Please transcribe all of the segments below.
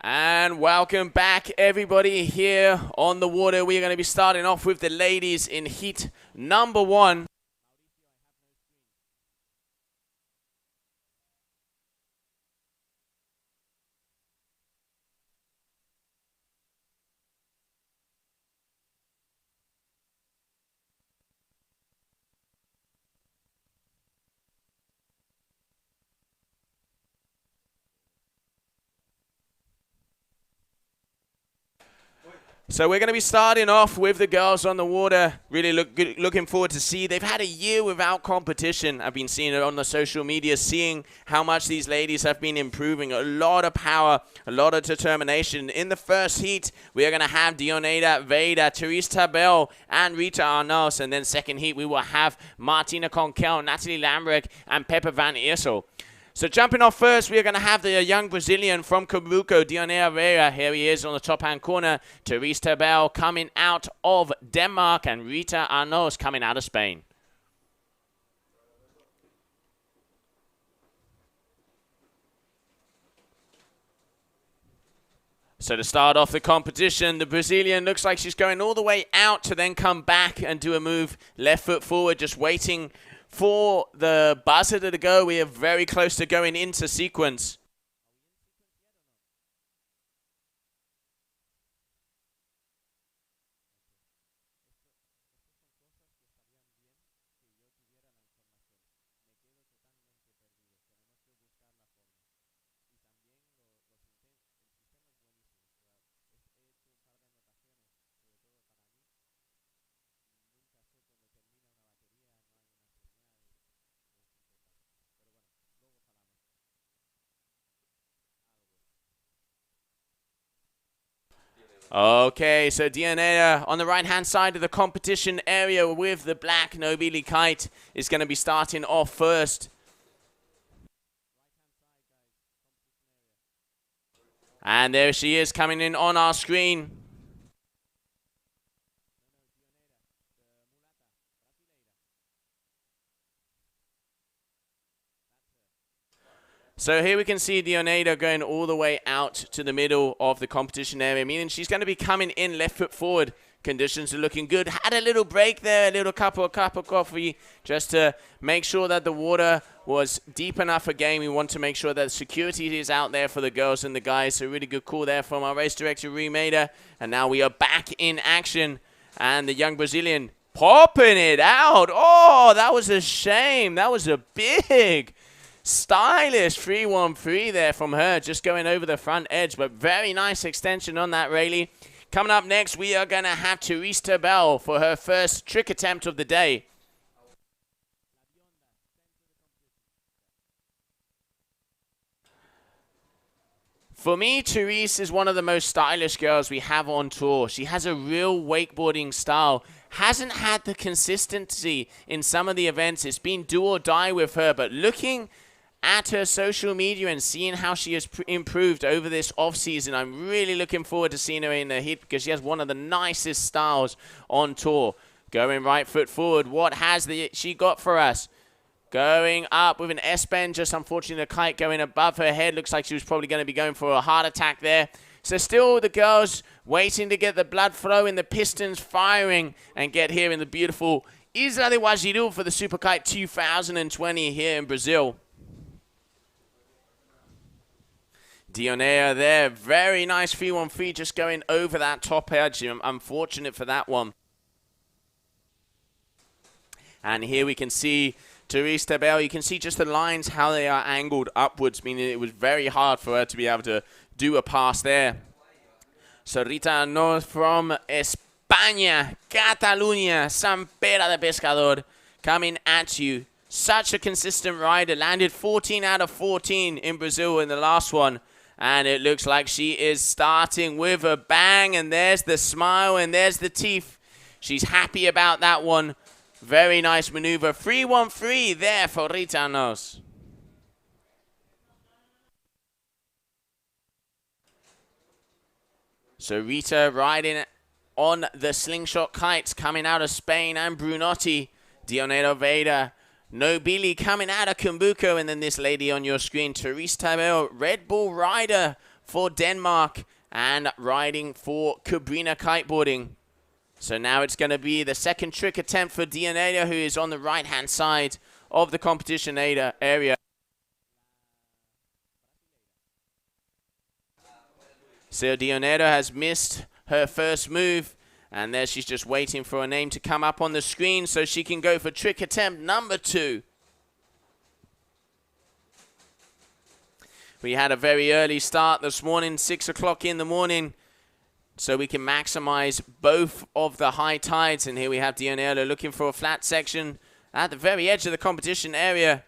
And welcome back, everybody, here on the water. We're going to be starting off with the ladies in heat number 1. So we're going to be starting off with the girls on the water. Really looking forward to see. They've had a year without competition. I've been seeing it on the social media, seeing how much these ladies have been improving. A lot of power, a lot of determination. In the first heat, we are going to have Dioneda Veda, Therese Tabel, and Rita Arnaus. And then second heat, we will have Martina Conkel, Natalie Lambrecht, and Pepper Van Eersel. So jumping off first, we are going to have the young Brazilian from Cambuco, Dioneda Veda. Here he is on the top-hand corner. Therese Tabel coming out of Denmark, and Rita Arnaus coming out of Spain. So to start off the competition, the Brazilian looks like she's going all the way out to then come back and do a move left foot forward, just waiting for the buzzer to go. We are very close to going into sequence. Okay, so Dioneda on the right-hand side of the competition area with the black Nobili kite is going to be starting off first. And there she is coming in on our screen. So here we can see Dioneda going all the way out to the middle of the competition area, meaning she's going to be coming in left foot forward. Conditions are looking good. Had a little break there, a little cup of coffee, just to make sure that the water was deep enough for game. We want to make sure that security is out there for the girls and the guys. So really good call there from our race director, Rui Maida. And now we are back in action. And the young Brazilian popping it out. Oh, that was a shame. That was a big, stylish 3-1-3 there from her, just going over the front edge, but very nice extension on that Rayleigh. Coming up next, we are going to have Therese Tabel for her first trick attempt of the day. For me, Therese is one of the most stylish girls we have on tour. She has a real wakeboarding style. Hasn't had the consistency in some of the events. It's been do or die with her, but looking at her social media and seeing how she has improved over this off-season, I'm really looking forward to seeing her in the heat because she has one of the nicest styles on tour. Going right foot forward. What has she got for us? Going up with an S-bend. Just unfortunately the kite going above her head. Looks like she was probably going to be going for a heart attack there. So still the girls waiting to get the blood flowing, the pistons firing, and get here in the beautiful Ilha de Guajiru for the Superkite 2020 here in Brazil. Dioneda there, very nice 3-1-3, just going over that top edge. Unfortunate for that one. And here we can see Therese Tabel. You can see just the lines, how they are angled upwards, meaning it was very hard for her to be able to do a pass there. So Rita Arnaus from España, Catalunya, San Pere de Pescador, coming at you. Such a consistent rider. Landed 14 out of 14 in Brazil in the last one. And it looks like she is starting with a bang. And there's the smile and there's the teeth. She's happy about that one. Very nice maneuver. 3-1-3 there for Rita Arnaus. So Rita riding on the slingshot kites coming out of Spain and Brunotti. Dioneda Veda. Nobili coming out of Cambuco. And then this lady on your screen, Therese Tabel, Red Bull rider for Denmark and riding for Cabrini kiteboarding. So now it's going to be the second trick attempt for Dioneta, who is on the right-hand side of the competition area. So Dioneta has missed her first move, and there she's just waiting for a name to come up on the screen so she can go for trick attempt number 2. We had a very early start this morning, 6 o'clock in the morning, so we can maximize both of the high tides. And here we have Dioneta looking for a flat section at the very edge of the competition area.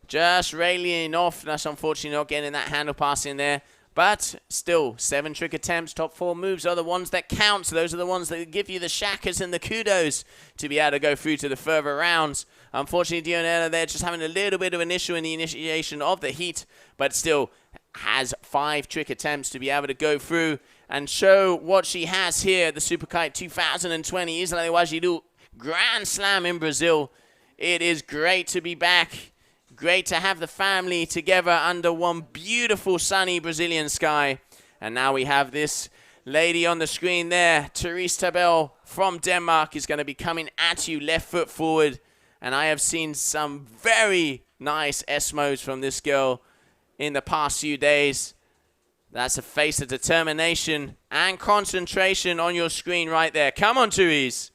Just railing off. That's unfortunately not getting that handle pass in there. But still, 7 trick attempts, top 4 moves are the ones that count. So those are the ones that give you the shakas and the kudos to be able to go through to the further rounds. Unfortunately, Dioneta there just having a little bit of an issue in the initiation of the heat, but still has 5 trick attempts to be able to go through and show what she has here at the Superkite 2020 Ilha de Guajiru Grand Slam in Brazil. It is great to be back. Great to have the family together under one beautiful sunny Brazilian sky. And now we have this lady on the screen there, Therese Tabel from Denmark, is going to be coming at you left foot forward. And I have seen some very nice S-modes from this girl in the past few days. That's a face of determination and concentration on your screen right there. Come on, Therese.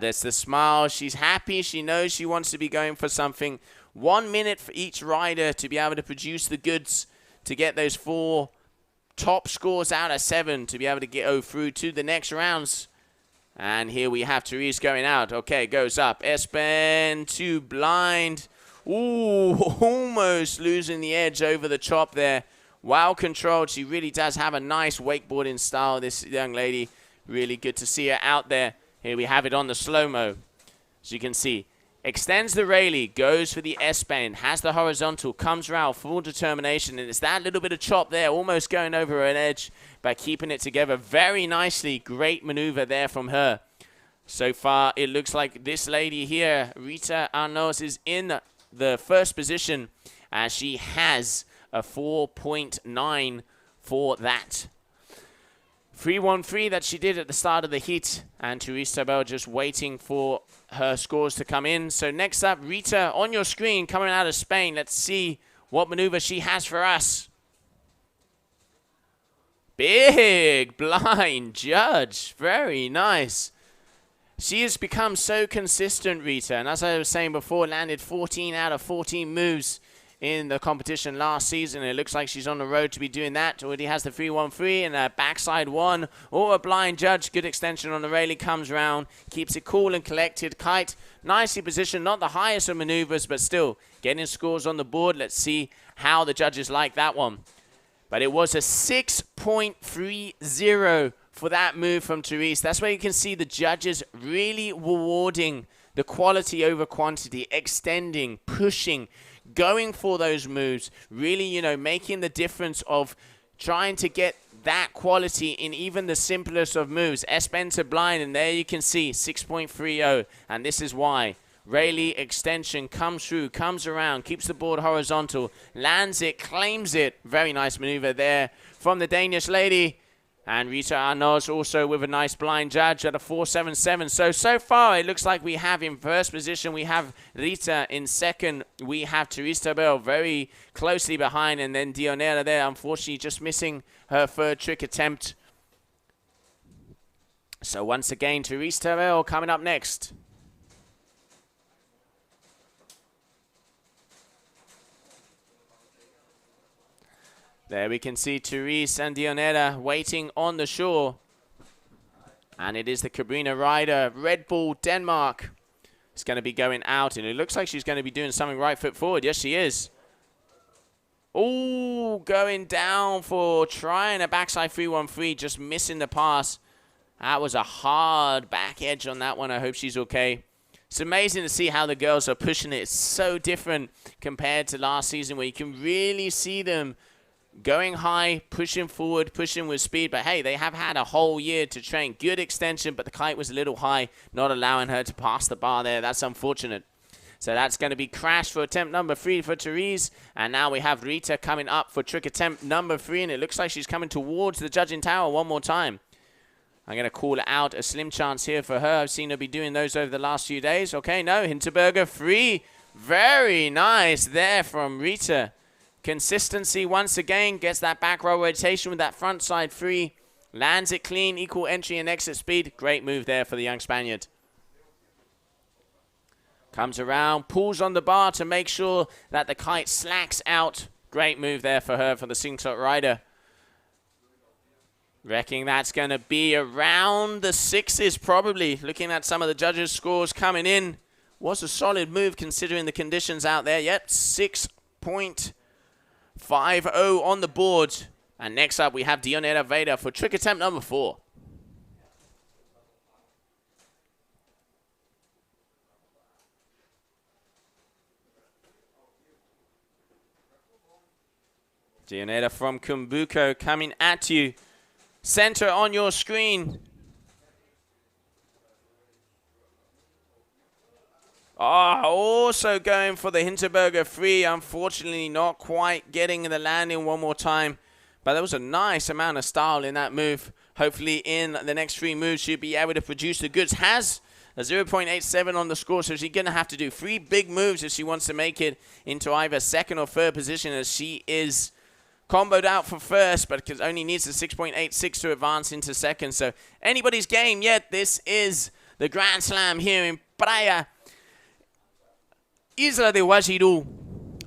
There's the smile. She's happy. She knows she wants to be going for something. 1 minute for each rider to be able to produce the goods to get those 4 top scores out of 7 to be able to go through to the next rounds. And here we have Therese going out. Okay, goes up. S-bend to blind. Ooh, almost losing the edge over the chop there. Well controlled. She really does have a nice wakeboarding style, this young lady. Really good to see her out there. Here we have it on the slow-mo. As you can see, extends the Rayleigh, goes for the S-bend, has the horizontal, comes around, full determination, and it's that little bit of chop there, almost going over an edge, but keeping it together very nicely. Great maneuver there from her. So far, it looks like this lady here, Rita Arnaus, is in the first position, as she has a 4.9 for that 3-1-3 that she did at the start of the heat, and Therese Tabel just waiting for her scores to come in. So next up, Rita on your screen coming out of Spain. Let's see what maneuver she has for us. Big blind judge. Very nice. She has become so consistent, Rita, and as I was saying before, landed 14 out of 14 moves in the competition last season. It looks like she's on the road to be doing that. Already has the 3-1-3 and a backside 1 or a blind judge. Good extension on the Rayleigh, comes round, keeps it cool and collected. Kite nicely positioned, not the highest of maneuvers, but still getting scores on the board. Let's see how the judges like that one. But it was a 6.30 for that move from Therese. That's where you can see the judges really rewarding the quality over quantity, extending, pushing, going for those moves, really, you know, making the difference of trying to get that quality in even the simplest of moves. S-bend to blind, and there you can see 6.30, and this is why. Rayleigh extension comes through, comes around, keeps the board horizontal, lands it, claims it. Very nice maneuver there from the Danish lady. And Rita Arnaus also with a nice blind judge at a 4.77. So far, it looks like we have in first position, we have Rita. In second, we have Therese Tabel very closely behind. And then Dioneta there, unfortunately, just missing her third trick attempt. So once again, Therese Tabel coming up next. There we can see Therese and Dioneta waiting on the shore. And it is the Cabrini rider, Red Bull Denmark. It's going to be going out, and it looks like she's going to be doing something right foot forward. Yes, she is. Oh, going down for trying a backside 3-1-3, just missing the pass. That was a hard back edge on that one. I hope she's okay. It's amazing to see how the girls are pushing it. It's so different compared to last season, where you can really see them going high, pushing forward, pushing with speed. But hey, they have had a whole year to train. Good extension, but the kite was a little high, not allowing her to pass the bar there. That's unfortunate. So that's going to be crash for attempt number 3 for Therese. And now we have Rita coming up for trick attempt number 3. And it looks like she's coming towards the judging tower one more time. I'm going to call out a slim chance here for her. I've seen her be doing those over the last few days. Okay, no, Hinterberger 3. Very nice there from Rita. Consistency once again. Gets that back row rotation with that front side 3. Lands it clean, equal entry and exit speed. Great move there for the young Spaniard. Comes around, pulls on the bar to make sure that the kite slacks out. Great move there for her, for the slingshot rider. Reckon that's going to be around the 6s probably. Looking at some of the judges' scores coming in. Was a solid move considering the conditions out there. Yep, 6.50 on the board. And next up we have Dioneta Veda for trick attempt number 4. Dioneta from Kumbuko coming at you. Center on your screen. Also going for the Hinterberger 3. Unfortunately, not quite getting the landing one more time. But there was a nice amount of style in that move. Hopefully in the next 3 moves, she'll be able to produce the goods. Has a 0.87 on the score, so she's going to have to do 3 big moves if she wants to make it into either second or third position, as she is comboed out for first, but only needs a 6.86 to advance into second. So anybody's game yet. This is the Grand Slam here in Praia, Isla de Guajiru,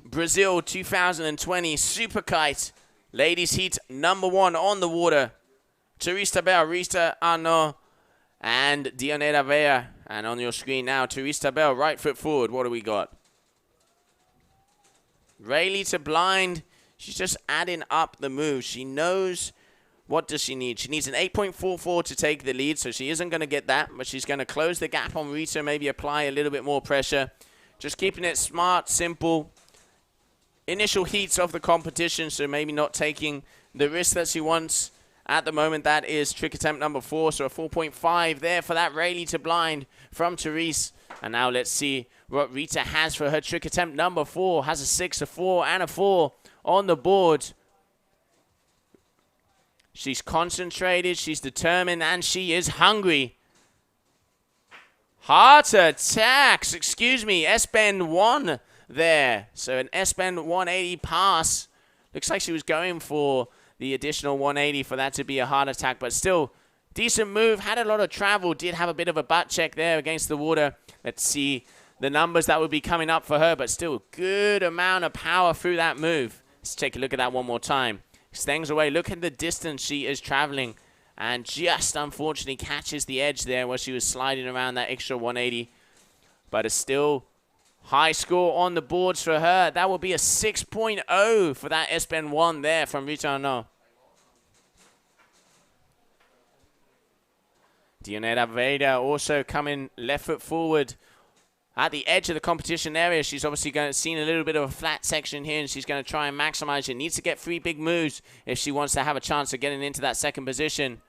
Brazil 2020 Superkite. Ladies heat number 1 on the water. Teresa Bell, Rita Arnaud, and Dioneta Vea. And on your screen now, Teresa Bell, right foot forward. What do we got? Rayleigh to blind. She's just adding up the moves. She knows what does she need. She needs an 8.44 to take the lead, so she isn't going to get that. But she's going to close the gap on Rita, maybe apply a little bit more pressure. Just keeping it smart, simple. Initial heats of the competition, so maybe not taking the risk that she wants at the moment. That is trick attempt number 4, so a 4.5 there for that Rayleigh to blind from Therese. And now let's see what Rita has for her trick attempt number 4. Has a 6, a 4, and a 4 on the board. She's concentrated, she's determined, and she is hungry. Heart attacks, excuse me, S-bend 1 there. So an S-bend 180 pass. Looks like she was going for the additional 180 for that to be a heart attack, but still, decent move. Had a lot of travel, did have a bit of a butt check there against the water. Let's see the numbers that would be coming up for her, but still good amount of power through that move. Let's take a look at that one more time. Extends away. Look at the distance she is traveling. And just unfortunately catches the edge there where she was sliding around that extra 180. But it's still high score on the boards for her. That will be a 6.0 for that S-bend 1 there from Rita Arnaud. Dioneta Veda also coming left foot forward at the edge of the competition area. She's obviously seen a little bit of a flat section here, and she's going to try and maximize it. Needs to get 3 big moves if she wants to have a chance of getting into that second position.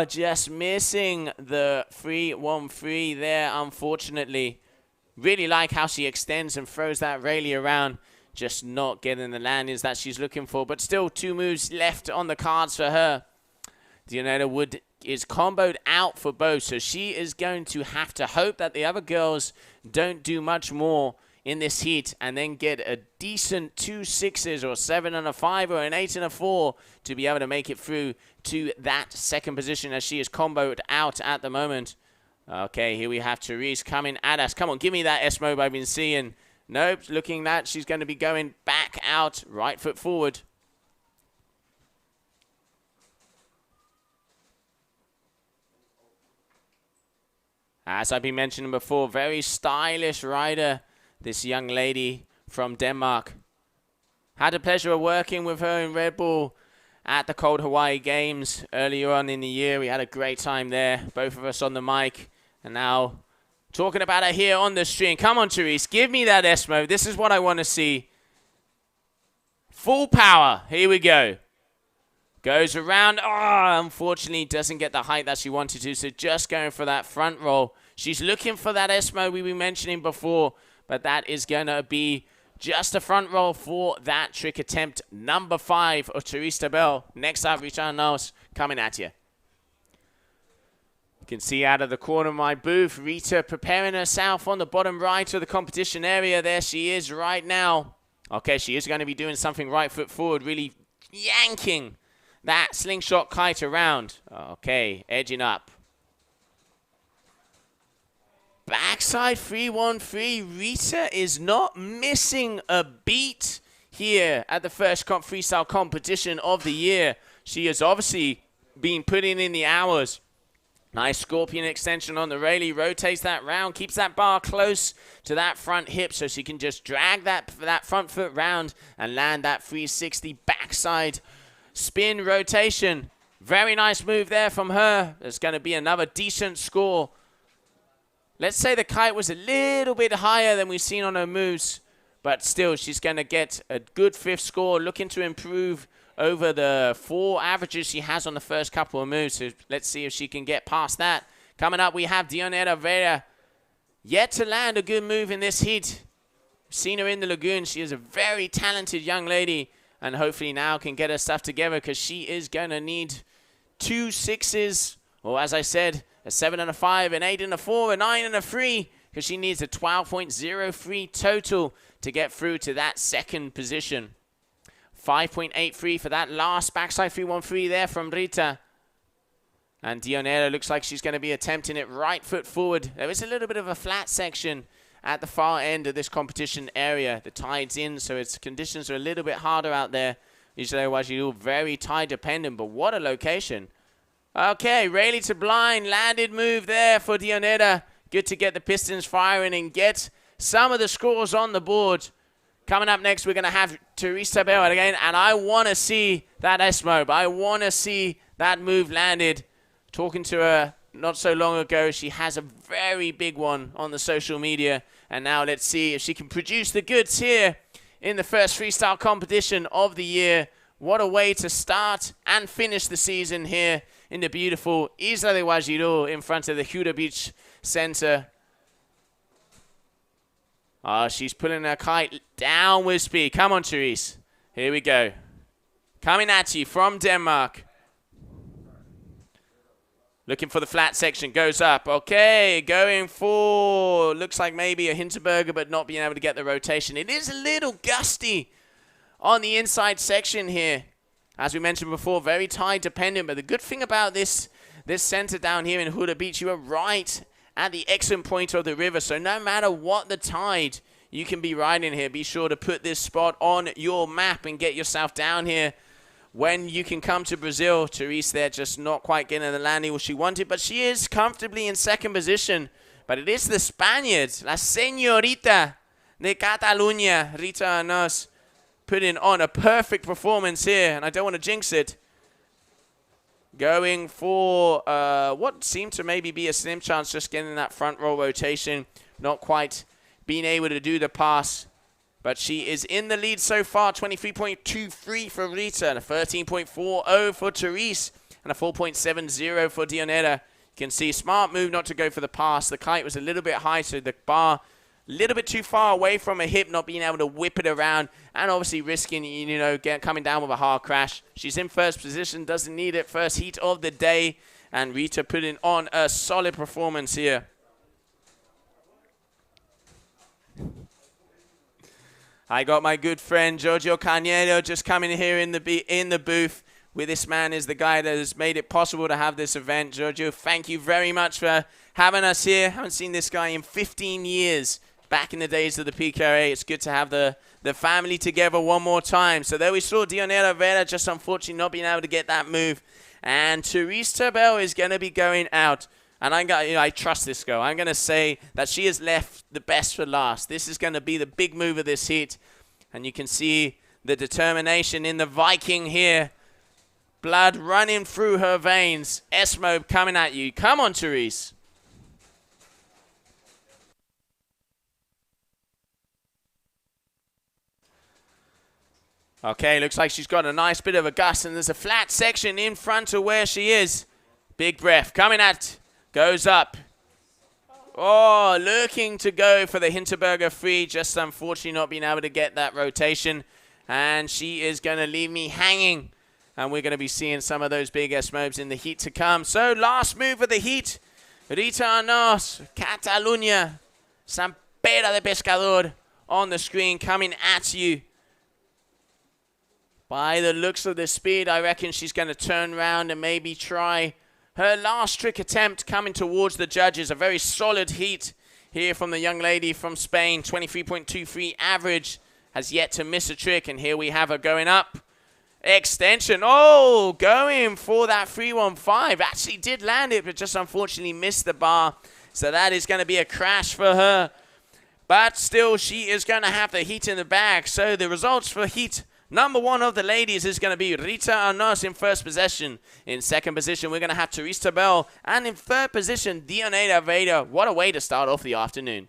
Just missing the 3-1-3 there, unfortunately. Really like how she extends and throws that Rayleigh around. Just not getting the landings that she's looking for. But still 2 moves left on the cards for her. Dioneta Wood is comboed out for both, so she is going to have to hope that the other girls don't do much more in this heat and then get a decent 2 6s or 7 and a 5 or an 8 and a 4 to be able to make it through to that second position, as she is comboed out at the moment. Okay, here we have Therese coming at us. Come on, give me that S-mobe I've been seeing. Nope, looking that she's going to be going back out, right foot forward. As I've been mentioning before, very stylish rider, this young lady from Denmark. Had the pleasure of working with her in Red Bull at the Cold Hawaii Games earlier on in the year. We had a great time there, both of us on the mic. And now, talking about her here on the stream. Come on, Therese, give me that S-mode. This is what I want to see. Full power. Here we go. Goes around. Unfortunately, doesn't get the height that she wanted to. So just going for that front roll. She's looking for that Esmo we were mentioning before, but that is going to be just a front roll for that trick attempt. Number 5 of Teresa Bell. Next up, Rita Knows coming at you. You can see out of the corner of my booth, Rita preparing herself on the bottom right of the competition area. There she is right now. Okay, she is going to be doing something right foot forward, really yanking that slingshot kite around. Okay, edging up. Backside 3-1-3. Rita is not missing a beat here at the first freestyle competition of the year. She has obviously been putting in the hours. Nice scorpion extension on the Rayleigh. Rotates that round. Keeps that bar close to that front hip so she can just drag that front foot round and land that 360 backside spin rotation. Very nice move there from her. There's going to be another decent score. Let's say the kite was a little bit higher than we've seen on her moves, but still she's going to get a good 5th score, looking to improve over the 4 averages she has on the first couple of moves. So let's see if she can get past that. Coming up, we have Dionetta Vera, yet to land a good move in this heat. Seen her in the lagoon. She is a very talented young lady, and hopefully now can get her stuff together because she is going to need 2 6s, or as I said, a 7 and a 5, an 8 and a 4, a 9 and a 3, because she needs a 12.03 total to get through to that second position. 5.83 for that last backside 3-1-3 there from Rita. And Dionera looks like she's going to be attempting it right foot forward. There is a little bit of a flat section at the far end of this competition area. The tide's in, so its conditions are a little bit harder out there. Usually Guajiru very tide dependent, but what a location. Okay, Rayleigh to blind, landed move there for Dionetta. Good to get the pistons firing and get some of the scores on the board. Coming up next, we're going to have Teresa Bell again, and I want to see that S-Mob. I want to see that move landed. Talking to her not so long ago, she has a very big one on the social media, and now let's see if she can produce the goods here in the first freestyle competition of the year. What a way to start and finish the season here in the beautiful Isla de Guajiru in front of the Huda Beach Center. She's pulling her kite down with speed. Come on, Therese. Here we go. Coming at you from Denmark. Looking for the flat section. Goes up. Okay, going for, looks like maybe a Hinterberger, but not being able to get the rotation. It is a little gusty on the inside section here. As we mentioned before, very tide dependent. But the good thing about this center down here in Huda Beach, you are right at the exit point of the river. So no matter what the tide, you can be riding here. Be sure to put this spot on your map and get yourself down here when you can come to Brazil. Therese there just not quite getting the landing she wanted, but she is comfortably in second position. But it is the Spaniards, La Señorita de Cataluña, Rita Nos, putting on a perfect performance here, and I don't want to jinx it. Going for what seemed to maybe be a slim chance, just getting that front row rotation. Not quite being able to do the pass. But she is in the lead so far. 23.23 for Rita, and a 13.40 for Therese, and a 4.70 for Dionetta. You can see, smart move not to go for the pass. The kite was a little bit high, so the bar a little bit too far away from a hip, not being able to whip it around, and obviously risking, coming down with a hard crash. She's in first position, doesn't need it. First heat of the day, and Rita putting on a solid performance here. I got my good friend Giorgio Carniello just coming here in the booth. With this man is the guy that has made it possible to have this event. Giorgio, thank you very much for having us here. Haven't seen this guy in 15 years. Back in the days of the PKA, it's good to have the family together one more time. So there we saw Dionetta Vera just unfortunately not being able to get that move. And Teresa Bell is going to be going out. And I trust this girl. I'm going to say that she has left the best for last. This is going to be the big move of this heat. And you can see the determination in the Viking here. Blood running through her veins. S-Mob coming at you. Come on, Therese. Okay, looks like she's got a nice bit of a gust, and there's a flat section in front of where she is. Big breath coming at, goes up. Oh, looking to go for the Hinterberger free, just unfortunately not being able to get that rotation. And she is going to leave me hanging. And we're going to be seeing some of those big S-mobs in the heat to come. So last move of the heat. Rita Arnaus, Catalunya, San Pedro de Pescador on the screen coming at you. By the looks of the speed, I reckon she's going to turn around and maybe try her last trick attempt coming towards the judges. A very solid heat here from the young lady from Spain. 23.23 average. Has yet to miss a trick. And here we have her going up. Extension. Oh, going for that 315. Actually did land it, but just unfortunately missed the bar. So that is going to be a crash for her. But still, she is going to have the heat in the bag. So the results for heat number 1 of the ladies is going to be Rita Arnaus in first position. In second position, we're going to have Teresa Bell. And in third position, Dioneda Veda. What a way to start off the afternoon.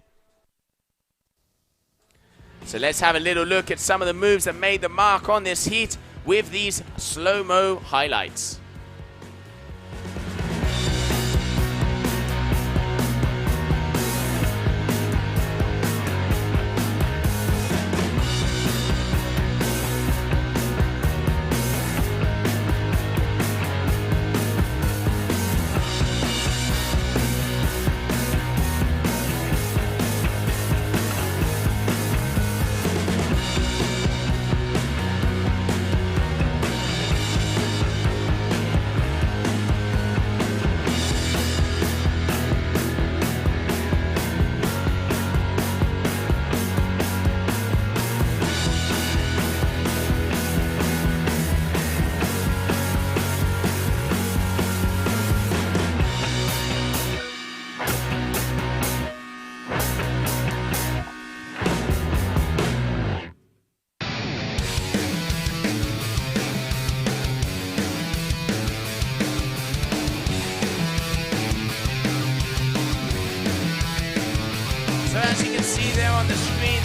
So let's have a little look at some of the moves that made the mark on this heat with these slow-mo highlights.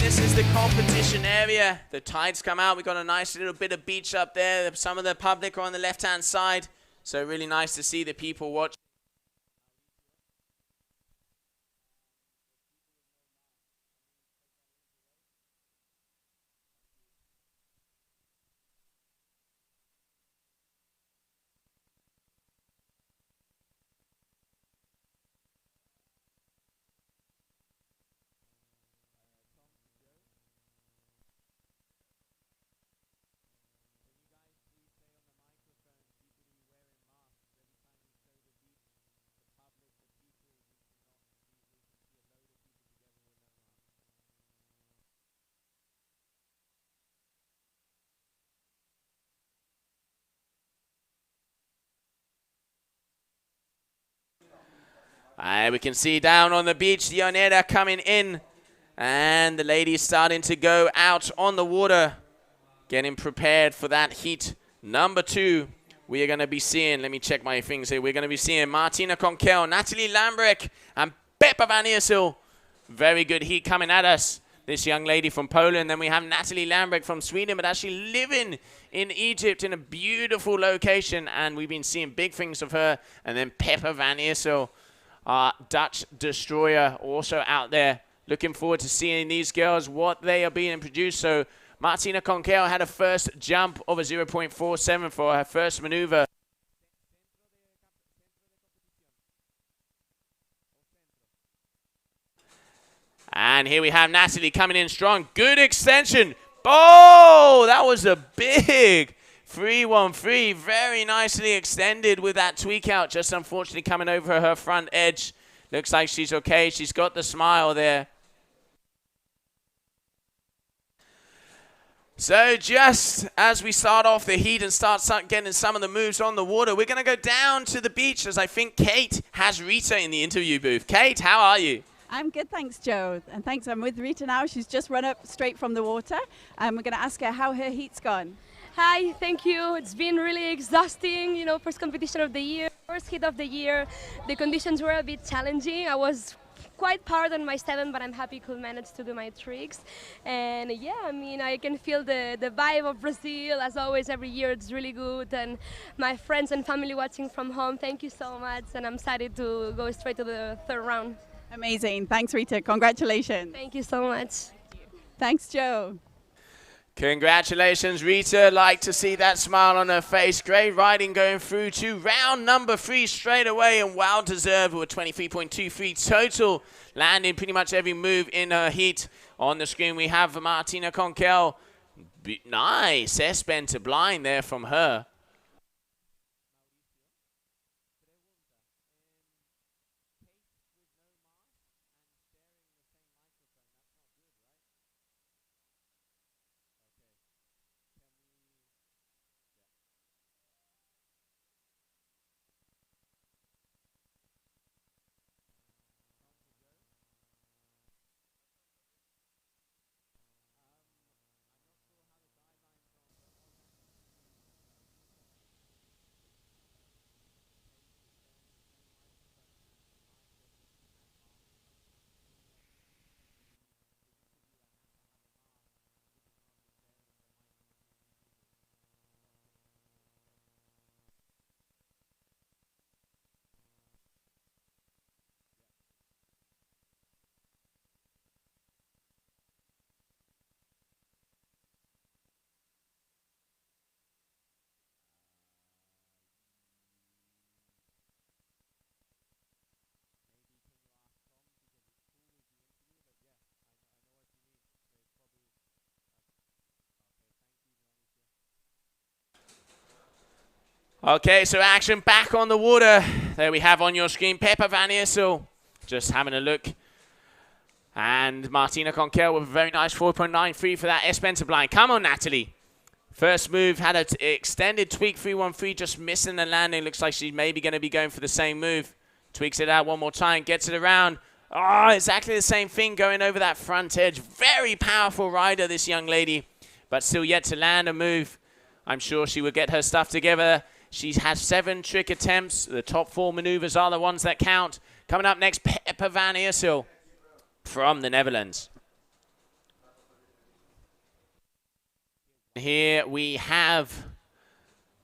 This is the competition area. The tides come out. We've got a nice little bit of beach up there. Some of the public are on the left-hand side. So really nice to see the people watch. We can see down on the beach, Dioneda coming in. And the ladies starting to go out on the water. Getting prepared for that heat number 2. We are going to be seeing, let me check my things here. We're going to be seeing Martina Conkel, Natalie Lambrecht, and Peppa Van Iersel. Very good heat coming at us. This young lady from Poland. Then we have Natalie Lambrecht from Sweden, but actually living in Egypt in a beautiful location. And we've been seeing big things of her. And then Peppa Van Iersel, Dutch destroyer, also out there. Looking forward to seeing these girls, what they are being produced. So Martina Conkel had a first jump of a 0.47 for her first maneuver. And here we have Natalie coming in strong. Good extension. Oh, that was a big 313. Very nicely extended with that tweak out. Just unfortunately coming over her front edge. Looks like she's okay. She's got the smile there. So just as we start off the heat and start getting some of the moves on the water, we're going to go down to the beach as I think Kate has Rita in the interview booth. Kate, how are you? I'm good, thanks, Joe. And thanks, I'm with Rita now. She's just run up straight from the water. And we're going to ask her how her heat's gone. Hi, thank you. It's been really exhausting, first competition of the year, first heat of the year. The conditions were a bit challenging. I was quite hard on my 7, but I'm happy I could manage to do my tricks. And yeah, I can feel the vibe of Brazil. As always, every year it's really good. And my friends and family watching from home, thank you so much. And I'm excited to go straight to the third round. Amazing. Thanks, Rita. Congratulations. Thank you so much. Thanks, Joe. Congratulations, Rita. Like to see that smile on her face. Great riding going through to round number 3 straight away, and well deserved with 23.23 total, landing pretty much every move in her heat. On the screen we have Martina Conkel. Nice S-bend to blind there from her. Okay, so action back on the water. There we have on your screen Pepper Van Issel just having a look. And Martina Conkel with a very nice 4.93 for that S-bend to blind. Come on, Natalie. First move had an extended tweak 313, just missing the landing. Looks like she's maybe going to be going for the same move. Tweaks it out one more time, gets it around. Oh, exactly the same thing going over that front edge. Very powerful rider, this young lady, but still yet to land a move. I'm sure she will get her stuff together. She has 7 trick attempts. The top 4 maneuvers are the ones that count. Coming up next, Pepper Van Issel from the Netherlands. Here we have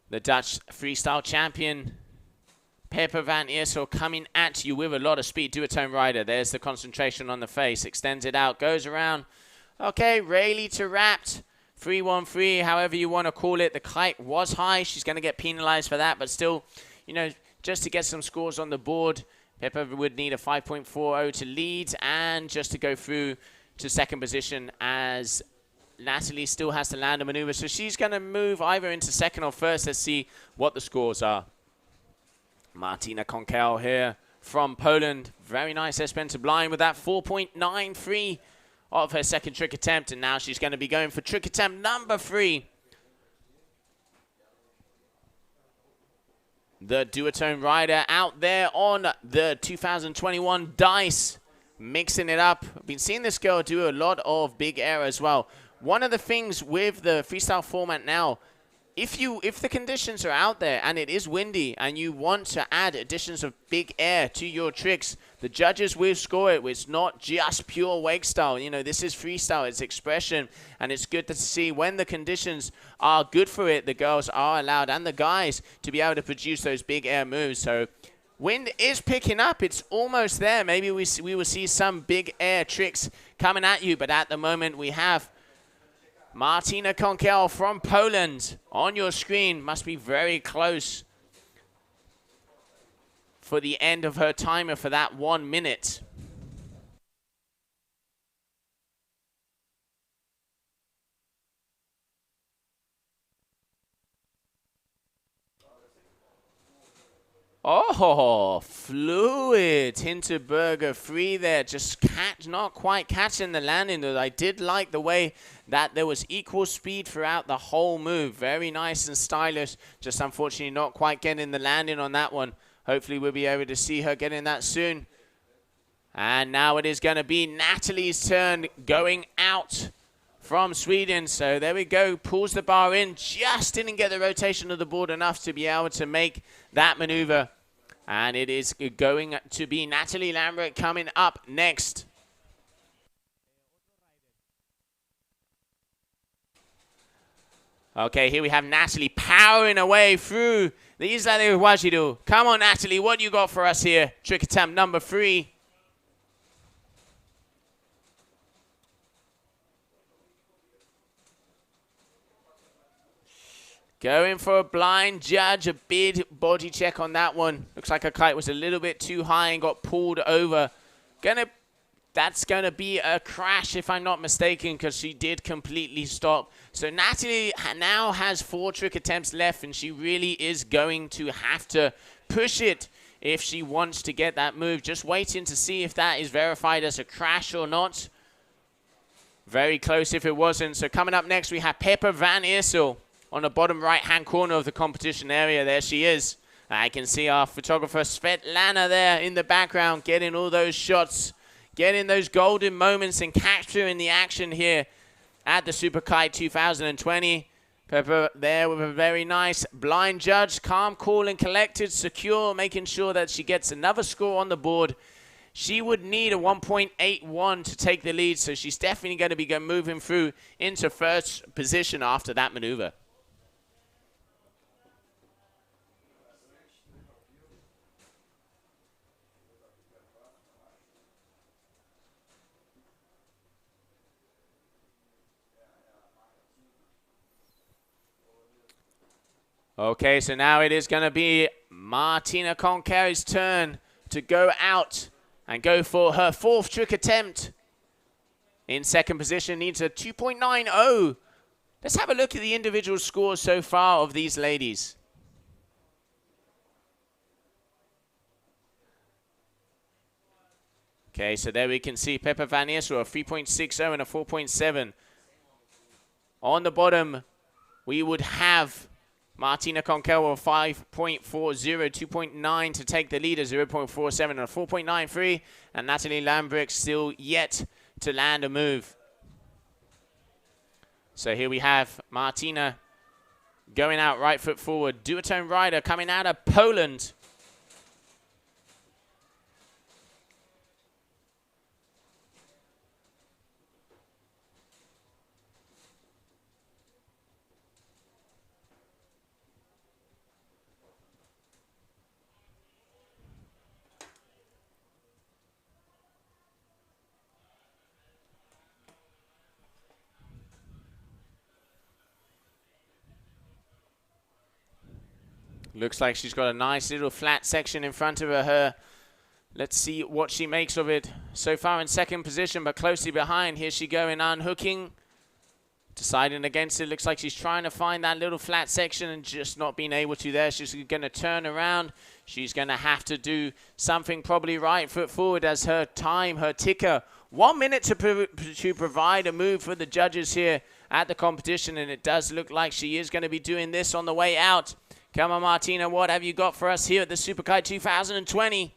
the Dutch freestyle champion, Pepper Van Issel, coming at you with a lot of speed. Duotone rider. There's the concentration on the face. Extends it out. Goes around. Okay, Rayleigh to wrapped. 313, however you want to call it. The kite was high. She's going to get penalized for that, but still, you know, just to get some scores on the board, Pepper would need a 5.40 to lead and just to go through to second position, as Natalie still has to land a maneuver. So she's going to move either into second or first. Let's see what the scores are. Martina Conkel here from Poland. Very nice S-bend to blind with that 4.93 of her second trick attempt, and now she's going to be going for trick attempt number 3. The duotone rider out there on the 2021 dice, mixing it up. I've been seeing this girl do a lot of big air as well. One of the things with the freestyle format now, if the conditions are out there and it is windy and you want to add additions of big air to your tricks, the judges will score it. It's not just pure wake style. You know, this is freestyle. It's expression, and it's good to see when the conditions are good for it, the girls are allowed, and the guys, to be able to produce those big air moves. So wind is picking up. It's almost there. Maybe we will see some big air tricks coming at you, but at the moment we have Martina Conkel from Poland on your screen. Must be very close for the end of her timer for that 1 minute. Oh, fluid Hinterberger 3 there. Just not quite catching the landing, though. I did like the way that there was equal speed throughout the whole move. Very nice and stylish. Just unfortunately not quite getting the landing on that one. Hopefully we'll be able to see her getting that soon. And now it is going to be Natalie's turn going out from Sweden. So there we go. Pulls the bar in. Just didn't get the rotation of the board enough to be able to make that maneuver. And it is going to be Natalie Lambert coming up next. Okay, here we have Natalie powering away through the Isla de Guajiru. Come on, Natalie, what you got for us here? Trick attempt number 3. Going for a blind judge, a big body check on that one. Looks like her kite was a little bit too high and got pulled over. That's going to be a crash if I'm not mistaken, because she did completely stop. So Natalie now has 4 trick attempts left, and she really is going to have to push it if she wants to get that move. Just waiting to see if that is verified as a crash or not. Very close if it wasn't. So coming up next, we have Pepper Van Iersel on the bottom right-hand corner of the competition area. There she is. I can see our photographer Svetlana there in the background getting all those shots, getting those golden moments and capturing the action here at the Superkite 2020. Pepper there with a very nice blind judge, calm, cool, and collected, secure, making sure that she gets another score on the board. She would need a 1.81 to take the lead, so she's definitely going to be moving through into first position after that maneuver. Okay, so now it is going to be Martina Conqueri's turn to go out and go for her 4th trick attempt. In second position, needs a 2.90. Let's have a look at the individual scores so far of these ladies. Okay, so there we can see Pepper Van Iersel, a 3.60 and a 4.7. On the bottom, we would have Martina Conquero, 5.40, 2.9 to take the lead, a 0.47 and a 4.93. And Natalie Lambrick still yet to land a move. So here we have Martina going out right foot forward. Duotone rider coming out of Poland. Looks like she's got a nice little flat section in front of her. Let's see what she makes of it. So far in second position, but closely behind. Here she going, unhooking. Deciding against it. Looks like she's trying to find that little flat section and just not being able to there. She's going to turn around. She's going to have to do something probably right foot forward as her time, her ticker. 1 minute to provide a move for the judges here at the competition. And it does look like she is going to be doing this on the way out. Come on, Martina, what have you got for us here at the Superkite 2020?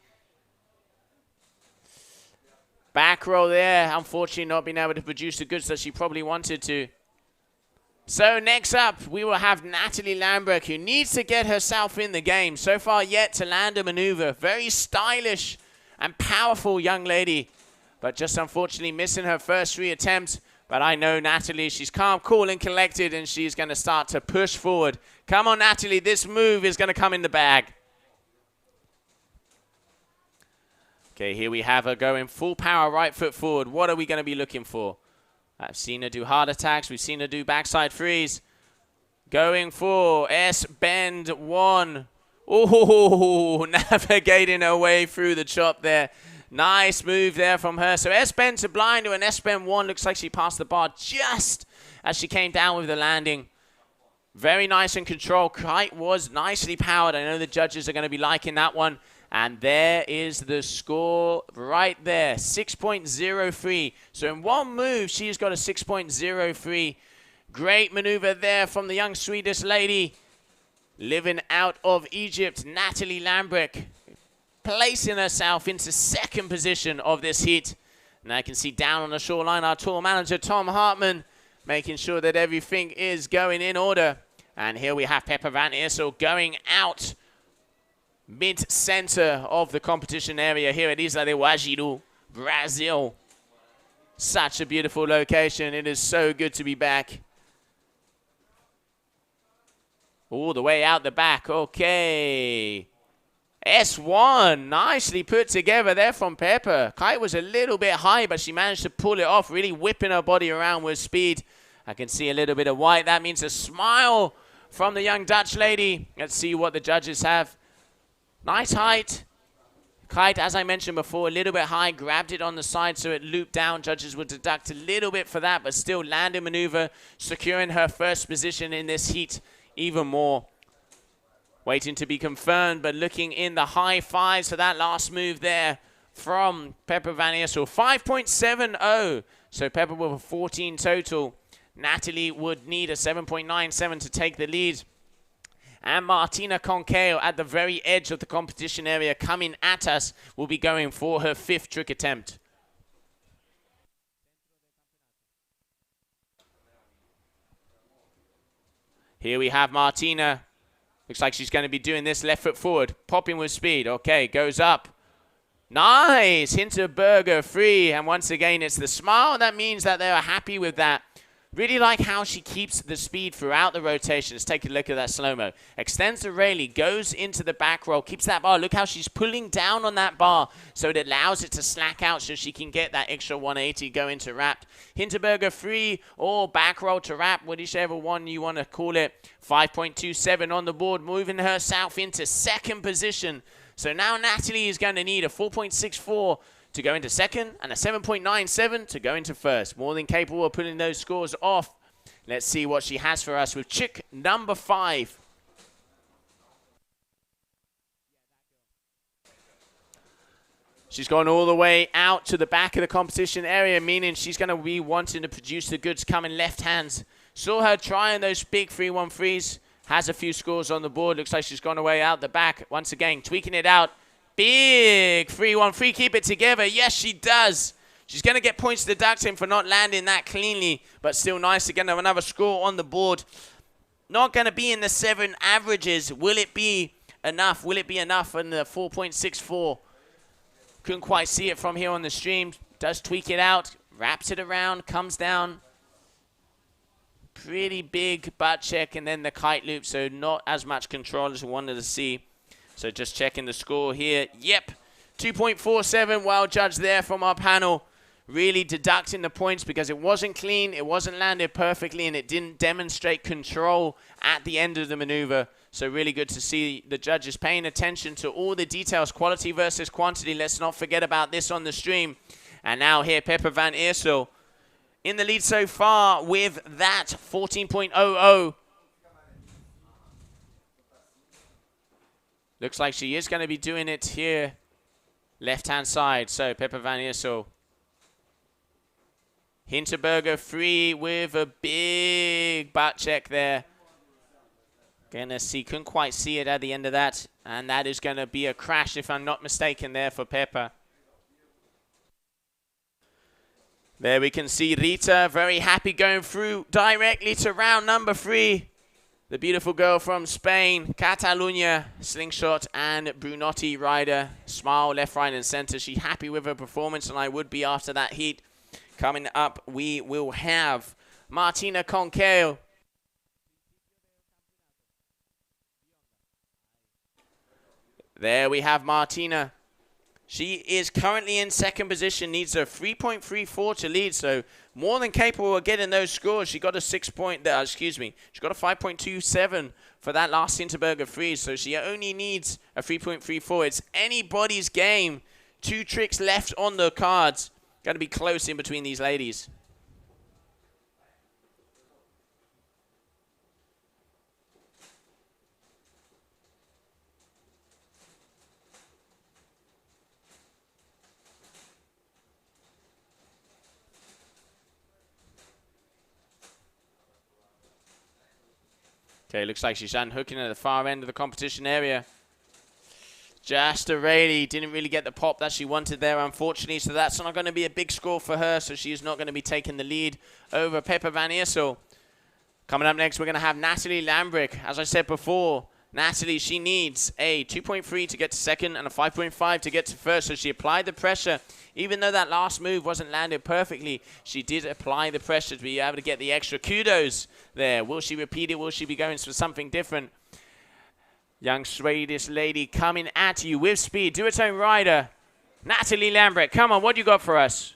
Back row there, unfortunately not being able to produce the goods that she probably wanted to. So next up, we will have Natalie Lambrick, who needs to get herself in the game. So far yet to land a maneuver. Very stylish and powerful young lady, but just unfortunately missing her first 3 attempts. But I know Natalie, she's calm, cool, and collected, and she's going to start to push forward. Come on, Natalie, this move is going to come in the bag. Okay, here we have her going full power, right foot forward. What are we going to be looking for? I've seen her do hard attacks. We've seen her do backside freeze. Going for S-bend 1. Oh, navigating her way through the chop there. Nice move there from her. So S-bend to blind to an S-bend 1. Looks like she passed the bar just as she came down with the landing. Very nice and controlled. Kite was nicely powered. I know the judges are going to be liking that one. And there is the score right there, 6.03. So in one move, she's got a 6.03. Great maneuver there from the young Swedish lady living out of Egypt, Natalie Lambrick, placing herself into second position of this heat. And I can see down on the shoreline our tour manager, Tom Hartman, making sure that everything is going in order. And here we have Pepper Van Iersel going out mid-center of the competition area here at Ilha de Guajiru, Brazil. Such a beautiful location. It is so good to be back. All the way out the back. Okay. S1, nicely put together there from Pepper. Kite was a little bit high, but she managed to pull it off, really whipping her body around with speed. I can see a little bit of white. That means a smile from the young Dutch lady. Let's see what the judges have. Nice height. Kite, as I mentioned before, a little bit high, grabbed it on the side so it looped down. Judges would deduct a little bit for that, but still landing maneuver, securing her first position in this heat even more. Waiting to be confirmed, but looking in the high fives for that last move there from Pepper Van Eersel. 5.70, so Pepper with a 14 total. Natalie would need a 7.97 to take the lead. And Martina Conqueo at the very edge of the competition area coming at us will be going for her 5th trick attempt. Here we have Martina. Looks like she's going to be doing this left foot forward. Popping with speed. Okay, goes up. Nice! Hinterberger free. And once again, it's the smile. That means that they are happy with that. Really like how she keeps the speed throughout the rotation. Let's take a look at that slow-mo. Extends the railing, goes into the back roll, keeps that bar. Look how she's pulling down on that bar so it allows it to slack out so she can get that extra 180 go into wrapped. Hinterberger free or back roll to wrap, whichever one you want to call it. 5.27 on the board, moving herself into second position. So now Natalie is going to need a 4.64 to go into second, and a 7.97 to go into first. More than capable of putting those scores off. Let's see what she has for us with chick number 5. She's gone all the way out to the back of the competition area, meaning she's going to be wanting to produce the goods coming left hands. Saw her trying those big 3-1-3s. Has a few scores on the board. Looks like she's gone away out the back. Once again, tweaking it out. Big 3-1-3, keep it together. Yes, she does. She's going to get points deducting for not landing that cleanly, but still nice to get another score on the board. Not going to be in the 7 averages. Will it be enough? Will it be enough in the 4.64? Couldn't quite see it from here on the stream. Does tweak it out, wraps it around, comes down. Pretty big butt check, and then the kite loop, so not as much control as we wanted to see. So just checking the score here. Yep, 2.47, well judged there from our panel. Really deducting the points because it wasn't clean, it wasn't landed perfectly, and it didn't demonstrate control at the end of the maneuver. So really good to see the judges paying attention to all the details, quality versus quantity. Let's not forget about this on the stream. And now here, Pepper Van Eersel in the lead so far with that 14.00. Looks like she is going to be doing it here, left-hand side. So Pepper Van Eersel. Hinterberger free with a big butt check there. Gonna see, couldn't quite see it at the end of that. And that is going to be a crash, if I'm not mistaken, there for Pepper. There we can see Rita, very happy, going through directly to round number 3. The beautiful girl from Spain, Catalunya, slingshot and Brunotti rider. Smile left, right, and center. She's happy with her performance, and I would be after that heat. Coming up, we will have Martina Conqueo. There we have Martina. She is currently in second position, needs a 3.34 to lead, so more than capable of getting those scores. She got a she got a 5.27 for that last Hinterberger freeze, so she only needs a 3.34. It's anybody's game. 2 tricks left on the cards. Got to be close in between these ladies. Okay, looks like she's unhooking at the far end of the competition area. Just a Rayleigh didn't really get the pop that she wanted there, unfortunately, so that's not going to be a big score for her, so she is not going to be taking the lead over Pepper Van Eersel. Coming up next, we're going to have Natalie Lambrick. As I said before, Natalie, she needs a 2.3 to get to second and a 5.5 to get to first, so she applied the pressure. Even though that last move wasn't landed perfectly, she did apply the pressure to be able to get the extra kudos there. Will she repeat it? Will she be going for something different? Young Swedish lady coming at you with speed. Do its own rider. Natalie Lambrick, come on, what do you got for us?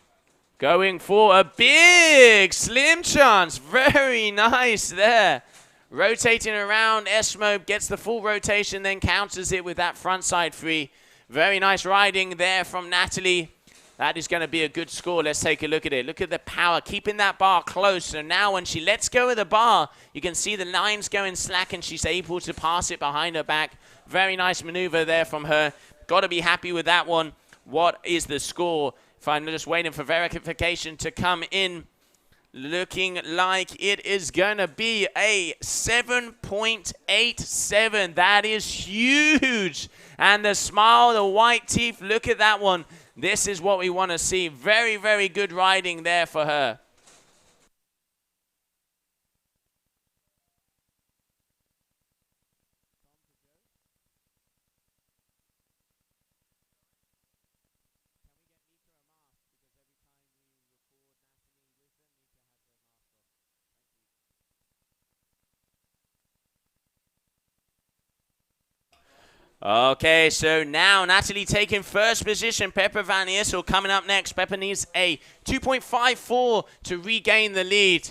Going for a big slim chance. Very nice there rotating around. Esmo gets the full rotation, then counters it with that frontside free. Very nice riding there from Natalie. That is going to be a good score. Let's take a look at it. Look at the power, keeping that bar close. So now when she lets go of the bar, you can see the lines going slack and she's able to pass it behind her back. Very nice maneuver there from her. Got to be happy with that one. What is the score? If I'm just waiting for verification to come in, looking like it is going to be a 7.87. That is huge. And the smile, the white teeth, look at that one. This is what we want to see. Very, very good riding there for her. Okay, so now Natalie taking first position. Pepper Van Issel coming up next. Pepper needs a 2.54 to regain the lead.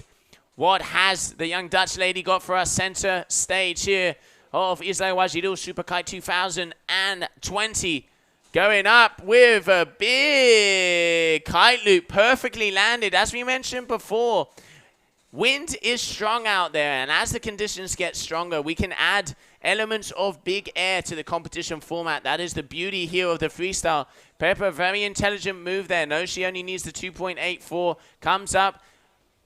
What has the young Dutch lady got for us? Center stage here of Isla Guajiru Superkite 2020. Going up with a big kite loop. Perfectly landed. As we mentioned before, wind is strong out there, and as the conditions get stronger, we can add elements of big air to the competition format. That is the beauty here of the freestyle. Pepper, very intelligent move there. No, she only needs the 2.84. Comes up,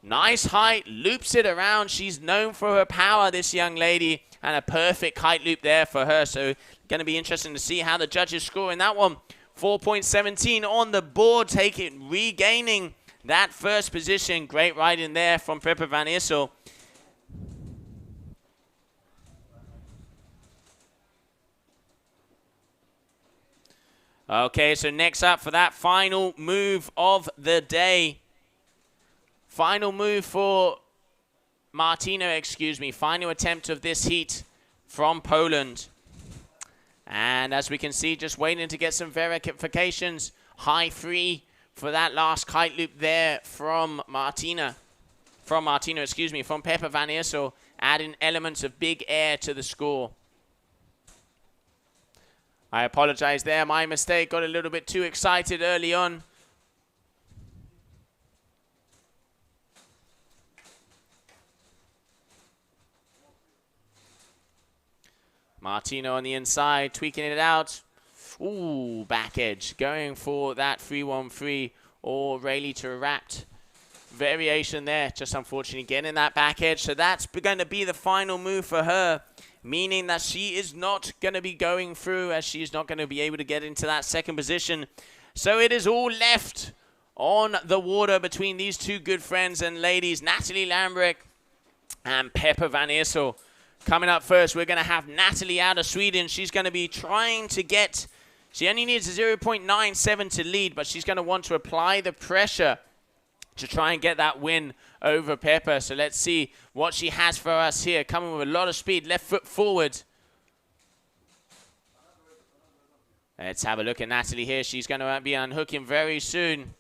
nice height, loops it around. She's known for her power, this young lady, and a perfect kite loop there for her. So going to be interesting to see how the judges score in that one. 4.17 on the board, regaining that first position. Great riding there from Pepper Van Issel. Okay, so next up for that final move of the day. Final move for Martina, excuse me. Final attempt of this heat from Poland. And as we can see, just waiting to get some verifications. High free for that last kite loop there from Martina. From Pepper Van Issel, adding elements of big air to the score. I apologize there, my mistake. Got a little bit too excited early on. Martino on the inside, tweaking it out. Ooh, back edge. Going for that 3-1-3 or Rayleigh to wrapped variation there. Just unfortunately getting that back edge. So that's going to be the final move for her, meaning that she is not going to be going through, as she is not going to be able to get into that second position. So it is all left on the water between these two good friends and ladies, Natalie Lambrecht and Pepper Van Issel. Coming up first, we're going to have Natalie out of Sweden. She's going to be trying to get, she only needs a 0.97 to lead, but she's going to want to apply the pressure to try and get that win over Pepper. So let's see what she has for us here. Coming with a lot of speed, left foot forward. Let's have a look at Natalie here. She's going to be unhooking very soon.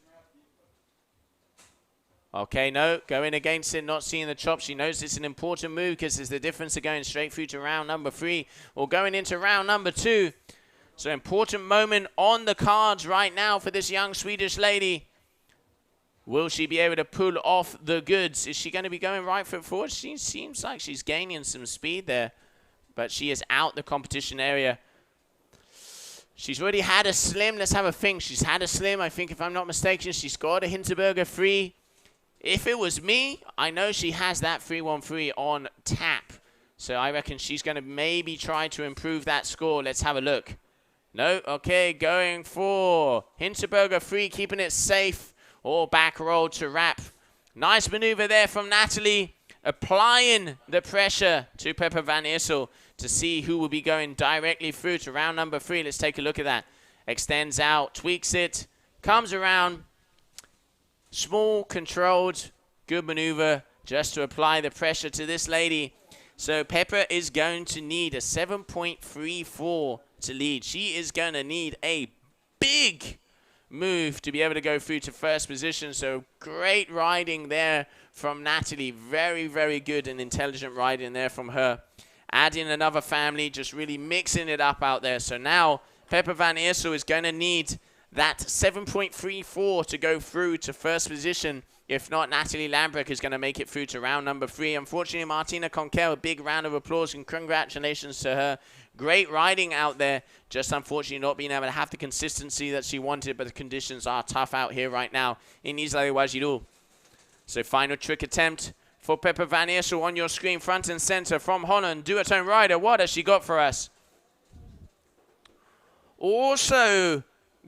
Okay, no, going against it, not seeing the chop. She knows it's an important move because there's the difference of going straight through to round number 3 or going into round number 2. So important moment on the cards right now for this young Swedish lady. Will she be able to pull off the goods? Is she going to be going right foot forward? She seems like she's gaining some speed there, but she is out the competition area. She's already had a slim. Let's have a think. She's had a slim. I think, if I'm not mistaken, she scored a Hinterberger 3. If it was me, I know she has that 3-1-3 on tap. So I reckon she's going to maybe try to improve that score. Let's have a look. No, okay, going for Hinterberger 3, keeping it safe. Or back roll to wrap. Nice maneuver there from Natalie. Applying the pressure to Pepper Van Issel to see who will be going directly through to round number 3. Let's take a look at that. Extends out, tweaks it, comes around. Small, controlled, good maneuver just to apply the pressure to this lady. So Pepper is going to need a 7.34 to lead. She is going to need a big move to be able to go through to first position. So great riding there from Natalie. Very, very good and intelligent riding there from her. Adding another family, just really mixing it up out there. So now Pepper van Eersel is going to need that 7.34 to go through to first position. If not, Natalie Lambrecht is going to make it through to round number 3. Unfortunately, Martina Conquer, a big round of applause and congratulations to her. Great riding out there. Just unfortunately not being able to have the consistency that she wanted, but the conditions are tough out here right now in Isla de Guajiru. So final trick attempt for Pepper van Eersel on your screen, front and center from Holland. Duotone rider, what has she got for us? Also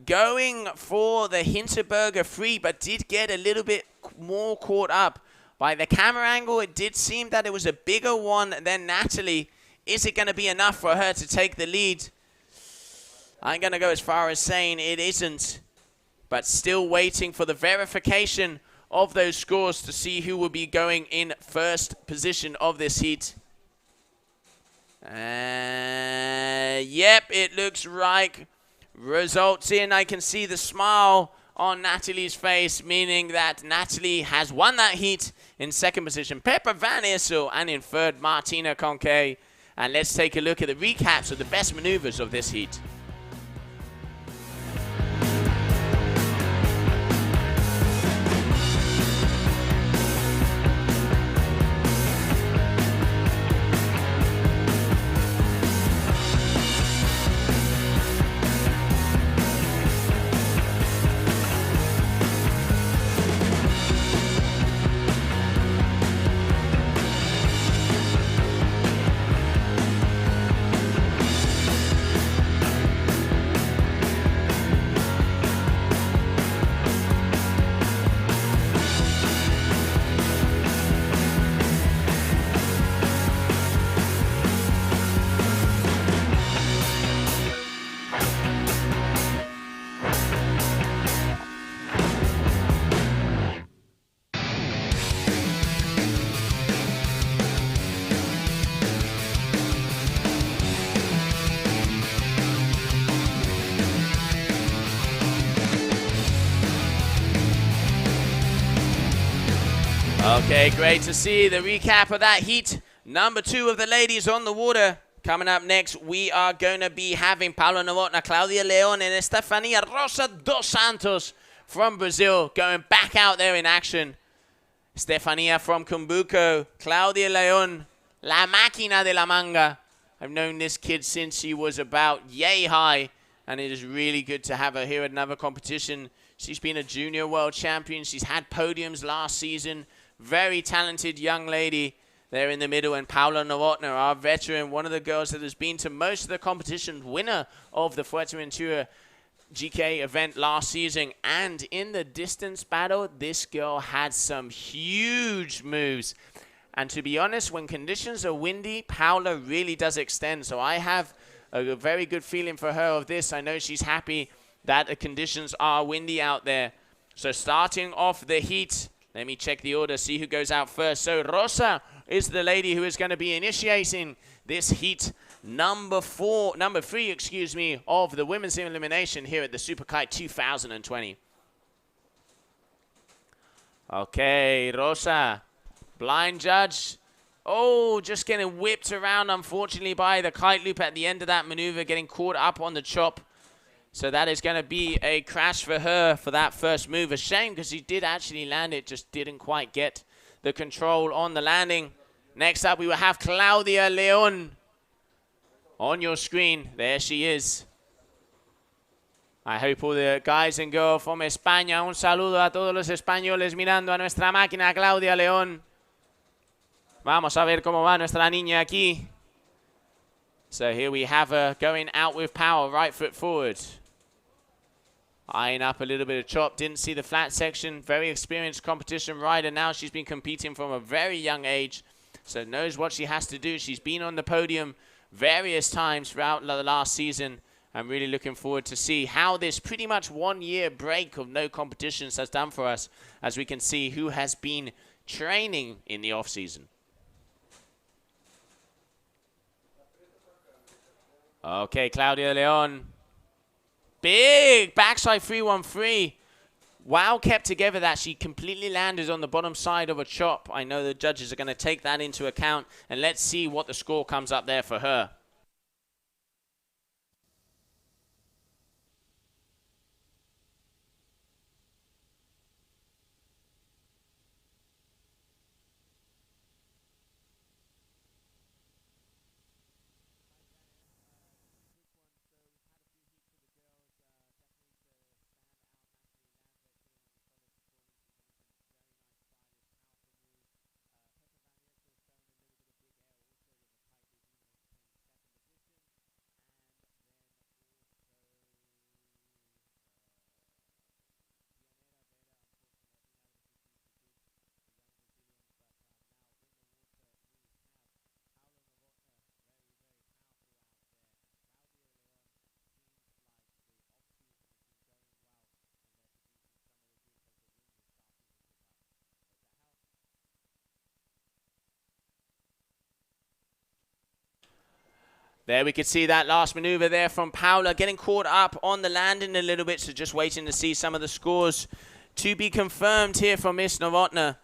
going for the Hinterberger free, but did get a little bit more caught up by the camera angle. It did seem that it was a bigger one than Natalie. Is it going to be enough for her to take the lead? I'm going to go as far as saying it isn't, but still waiting for the verification of those scores to see who will be going in first position of this heat. Yep, it looks like results in. I can see the smile on Natalie's face, meaning that Natalie has won that heat. In second position, Pepper van Eersel, and in third, Martina Conquet. And let's take a look at the recaps of the best maneuvers of this heat. Okay, great to see the recap of that heat. Number 2 of the ladies on the water. Coming up next, we are going to be having Paola Novotna, Claudia Leon, and Estefania Rosa dos Santos from Brazil going back out there in action. Estefania from Cumbuco, Claudia Leon, La Máquina de la Manga. I've known this kid since she was about yay high, and it is really good to have her here at another competition. She's been a junior world champion. She's had podiums last season. Very talented young lady there in the middle. And Paola Novotna, our veteran, one of the girls that has been to most of the competitions, winner of the Fuerteventura GKA event last season. And in the distance battle, this girl had some huge moves. And to be honest, when conditions are windy, Paola really does extend. So I have a very good feeling for her of this. I know she's happy that the conditions are windy out there. So starting off the heat, let me check the order, see who goes out first. So Rosa is the lady who is going to be initiating this heat number 3, excuse me, of the women's elimination here at the Superkite 2020. Okay, Rosa, blind judge. Oh, just getting whipped around, unfortunately, by the kite loop at the end of that maneuver, getting caught up on the chop. So that is going to be a crash for her for that first move. A shame because she did actually land it, just didn't quite get the control on the landing. Next up, we will have Claudia Leon on your screen. There she is. I hope all the guys and girls from España, un saludo a todos los españoles mirando a nuestra máquina Claudia León. Vamos a ver cómo va nuestra niña aquí. So here we have her going out with power, right foot forward. Eyeing up a little bit of chop, didn't see the flat section. Very experienced competition rider now. She's been competing from a very young age, so knows what she has to do. She's been on the podium various times throughout the last season. I'm really looking forward to see how this pretty much 1 year break of no competitions has done for us, as we can see who has been training in the off season. Okay, Claudia Leon Big backside 313. Well kept together that she completely landed on the bottom side of a chop. I know the judges are going to take that into account. And let's see what the score comes up there for her. There we could see that last maneuver there from Paola, getting caught up on the landing a little bit, so just waiting to see some of the scores to be confirmed here from Miss Novotna.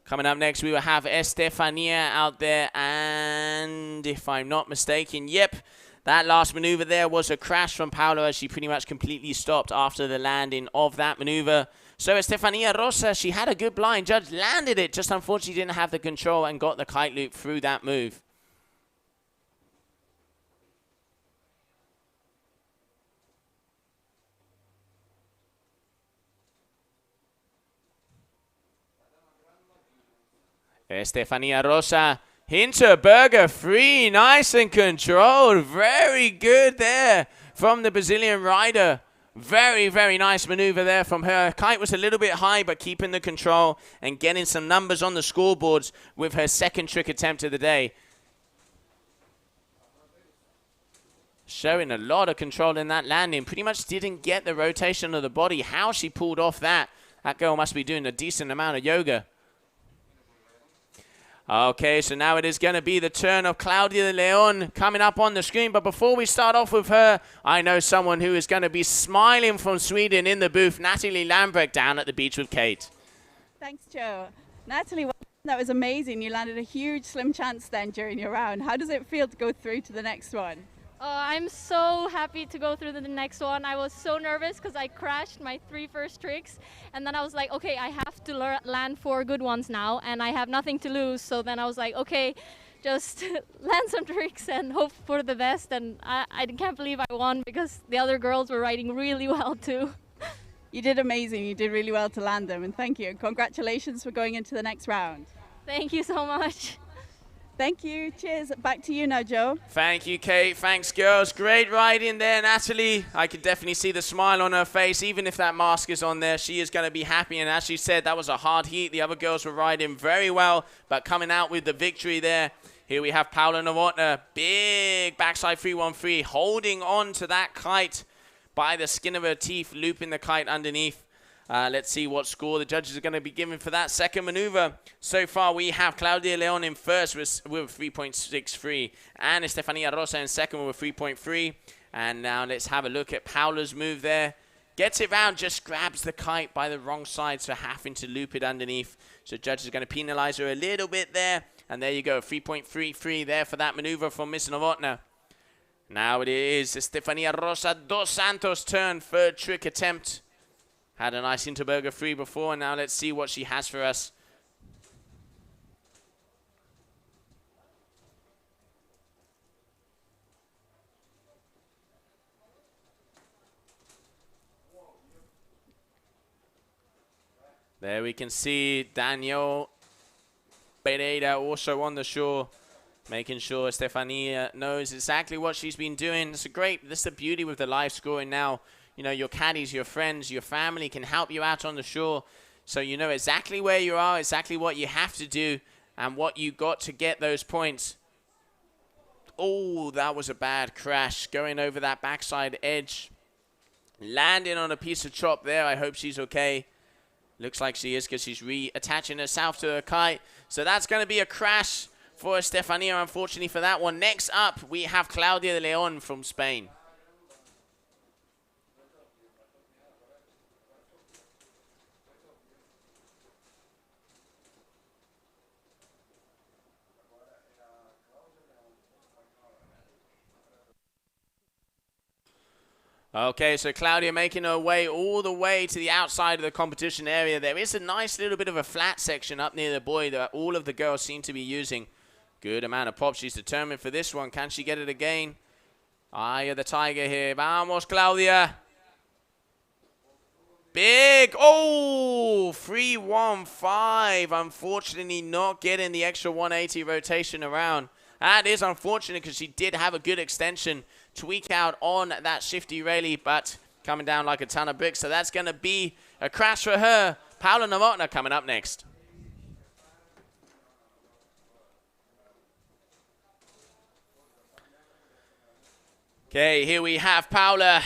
Coming up next, we will have Estefania out there, and if I'm not mistaken, yep, that last maneuver there was a crash from Paola as she pretty much completely stopped after the landing of that maneuver. So Estefania Rosa, she had a good blind. Judge landed it, just unfortunately didn't have the control and got the kite loop through that move. Estefania Rosa, Hinterberger free, nice and controlled. Very good there from the Brazilian rider. Very, very nice maneuver there from her. Kite was a little bit high, but keeping the control and getting some numbers on the scoreboards with her second trick attempt of the day. Showing a lot of control in that landing. Pretty much didn't get the rotation of the body. How she pulled off that. That girl must be doing a decent amount of yoga. Okay, so now it is going to be the turn of Claudia Leon coming up on the screen. But before we start off with her, I know someone who is going to be smiling from Sweden in the booth, Natalie Lambrecht down at the beach with Kate. Thanks, Joe. Natalie, that was amazing. You landed a huge slim chance then during your round. How does it feel to go through to the next one? I'm so happy to go through to the next one. I was so nervous because I crashed my 3 first tricks, and then I was like, okay, I have to land 4 good ones now, and I have nothing to lose. So then I was like, okay, just land some tricks and hope for the best. And I can't believe I won because the other girls were riding really well too. You did amazing. You did really well to land them, and thank you. Congratulations for going into the next round. Thank you so much. Thank you. Cheers. Back to you now, Joe. Thank you, Kate. Thanks, girls. Great riding there, Natalie. I can definitely see the smile on her face. Even if that mask is on there, she is going to be happy. And as she said, that was a hard heat. The other girls were riding very well, but coming out with the victory there. Here we have Paola Novotna. Big backside 313, holding on to that kite by the skin of her teeth, looping the kite underneath. Let's see what score the judges are going to be giving for that second maneuver. So far, we have Claudia Leon in first with 3.63 and Estefania Rosa in second with 3.3. And now let's have a look at Paola's move there. Gets it round, just grabs the kite by the wrong side, so having to loop it underneath. So judges are going to penalize her a little bit there. And there you go, 3.33 there for that maneuver from Miss Novotna. Now it is Estefania Rosa dos Santos' turn, third trick attempt. Had a nice Hinterberger 3 before, and now let's see what she has for us. There we can see Daniel Pereira also on the shore, making sure Estefania knows exactly what she's been doing. This is the beauty with the live scoring now. You know, your caddies, your friends, your family can help you out on the shore. So you know exactly where you are, exactly what you have to do, and what you got to get those points. Oh, that was a bad crash. Going over that backside edge. Landing on a piece of chop there. I hope she's okay. Looks like she is because she's reattaching herself to her kite. So that's going to be a crash for Estefania, unfortunately for that one. Next up, we have Claudia de Leon from Spain. Okay, so Claudia making her way all the way to the outside of the competition area. There is a nice little bit of a flat section up near the buoy that all of the girls seem to be using. Good amount of pop. She's determined for this one. Can she get it again? Eye of the tiger here. Vamos, Claudia. Big. Oh, 315. Unfortunately, not getting the extra 180 rotation around. That is unfortunate because she did have a good extension tweak out on that shifty railie, but coming down like a ton of bricks. So that's going to be a crash for her. Paola Novotna coming up next. Okay, here we have Paola.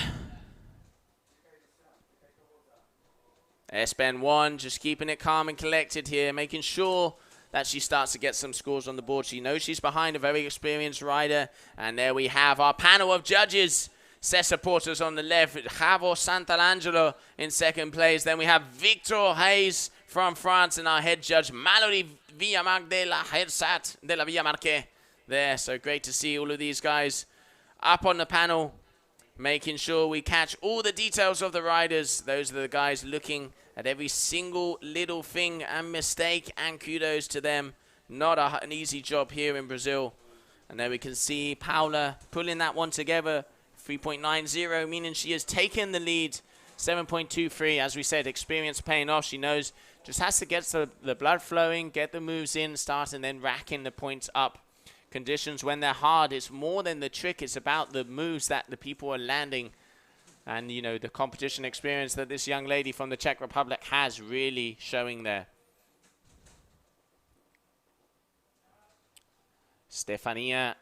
S-Bend 1, just keeping it calm and collected here, making sure that she starts to get some scores on the board. She knows she's behind a very experienced rider. And there we have our panel of judges. Cesar Portas on the left, Javo Sant'Angelo in second place. Then we have Victor Hayes from France and our head judge, Mallory Villamarque de la Hersat de la Villamarque there. So great to see all of these guys up on the panel, making sure we catch all the details of the riders. Those are the guys looking at every single little thing and mistake, and kudos to them. Not an easy job here in Brazil. And there we can see Paola pulling that one together. 3.90, meaning she has taken the lead. 7.23, as we said, experience paying off. She knows just has to get the blood flowing, get the moves in, start, and then racking the points up. Conditions when they're hard, it's more than the trick. It's about the moves that the people are landing. And, you know, the competition experience that this young lady from the Czech Republic has really showing there. Stefania.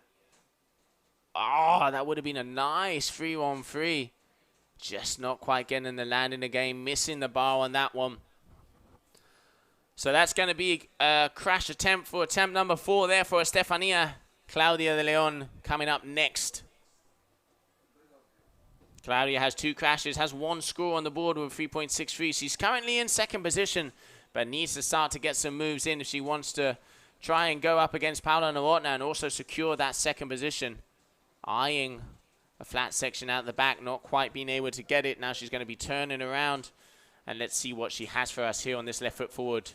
Oh, that would have been a nice 3-1-3. Just not quite getting the land in the game. Missing the bar on that one. So that's going to be a crash attempt for attempt number 4 there for Stefania. Claudia de Leon coming up next. Claudia has 2 crashes, has 1 score on the board with 3.63. She's currently in second position, but needs to start to get some moves in if she wants to try and go up against Paola Novotna and also secure that second position. Eyeing a flat section out the back, not quite being able to get it. Now she's going to be turning around, and let's see what she has for us here on this left foot forward.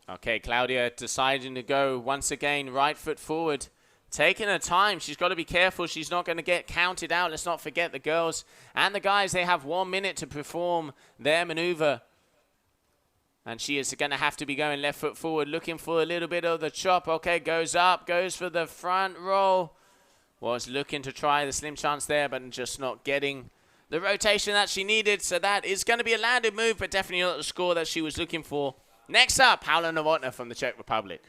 Okay, Claudia deciding to go once again right foot forward. Taking her time. She's got to be careful. She's not going to get counted out. Let's not forget the girls and the guys, they have 1 minute to perform their maneuver. And she is going to have to be going left foot forward, looking for a little bit of the chop. Okay, goes up, goes for the front roll. Was looking to try the slim chance there, but just not getting the rotation that she needed. So that is going to be a landed move, but definitely not the score that she was looking for. Next up, Paola Novotna from the Czech Republic.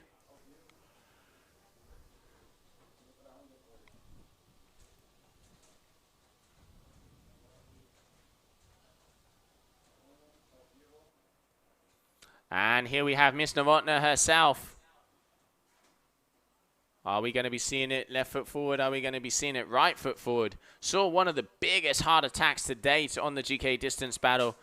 And here we have Miss Novotna herself. Are we going to be seeing it left foot forward? Are we going to be seeing it right foot forward? Saw one of the biggest heart attacks to date on the GKA distance battle.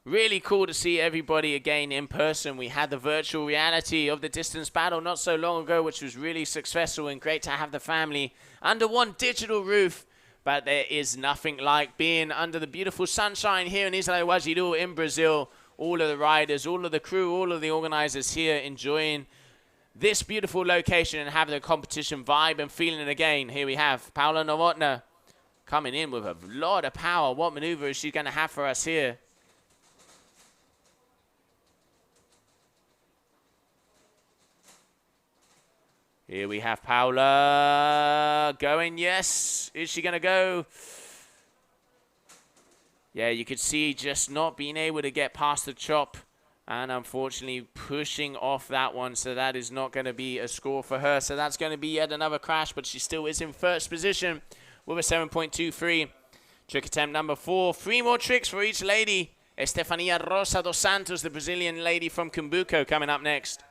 Really cool to see everybody again in person. We had the virtual reality of the distance battle not so long ago, which was really successful and great to have the family under one digital roof. But there is nothing like being under the beautiful sunshine here in Ilha Guajiru in Brazil. All of the riders, all of the crew, all of the organizers here enjoying this beautiful location and having the competition vibe and feeling it again. Here we have Paola Novotna coming in with a lot of power. What maneuver is she going to have for us here? Here we have Paola going, yes. Is she going to go? Yeah, you could see just not being able to get past the chop and unfortunately pushing off that one. So that is not going to be a score for her. So that's going to be yet another crash, but she still is in first position with a 7.23. Trick attempt number 4. 3 more tricks for each lady. Estefania Rosa dos Santos, the Brazilian lady from Cumbuco, coming up next.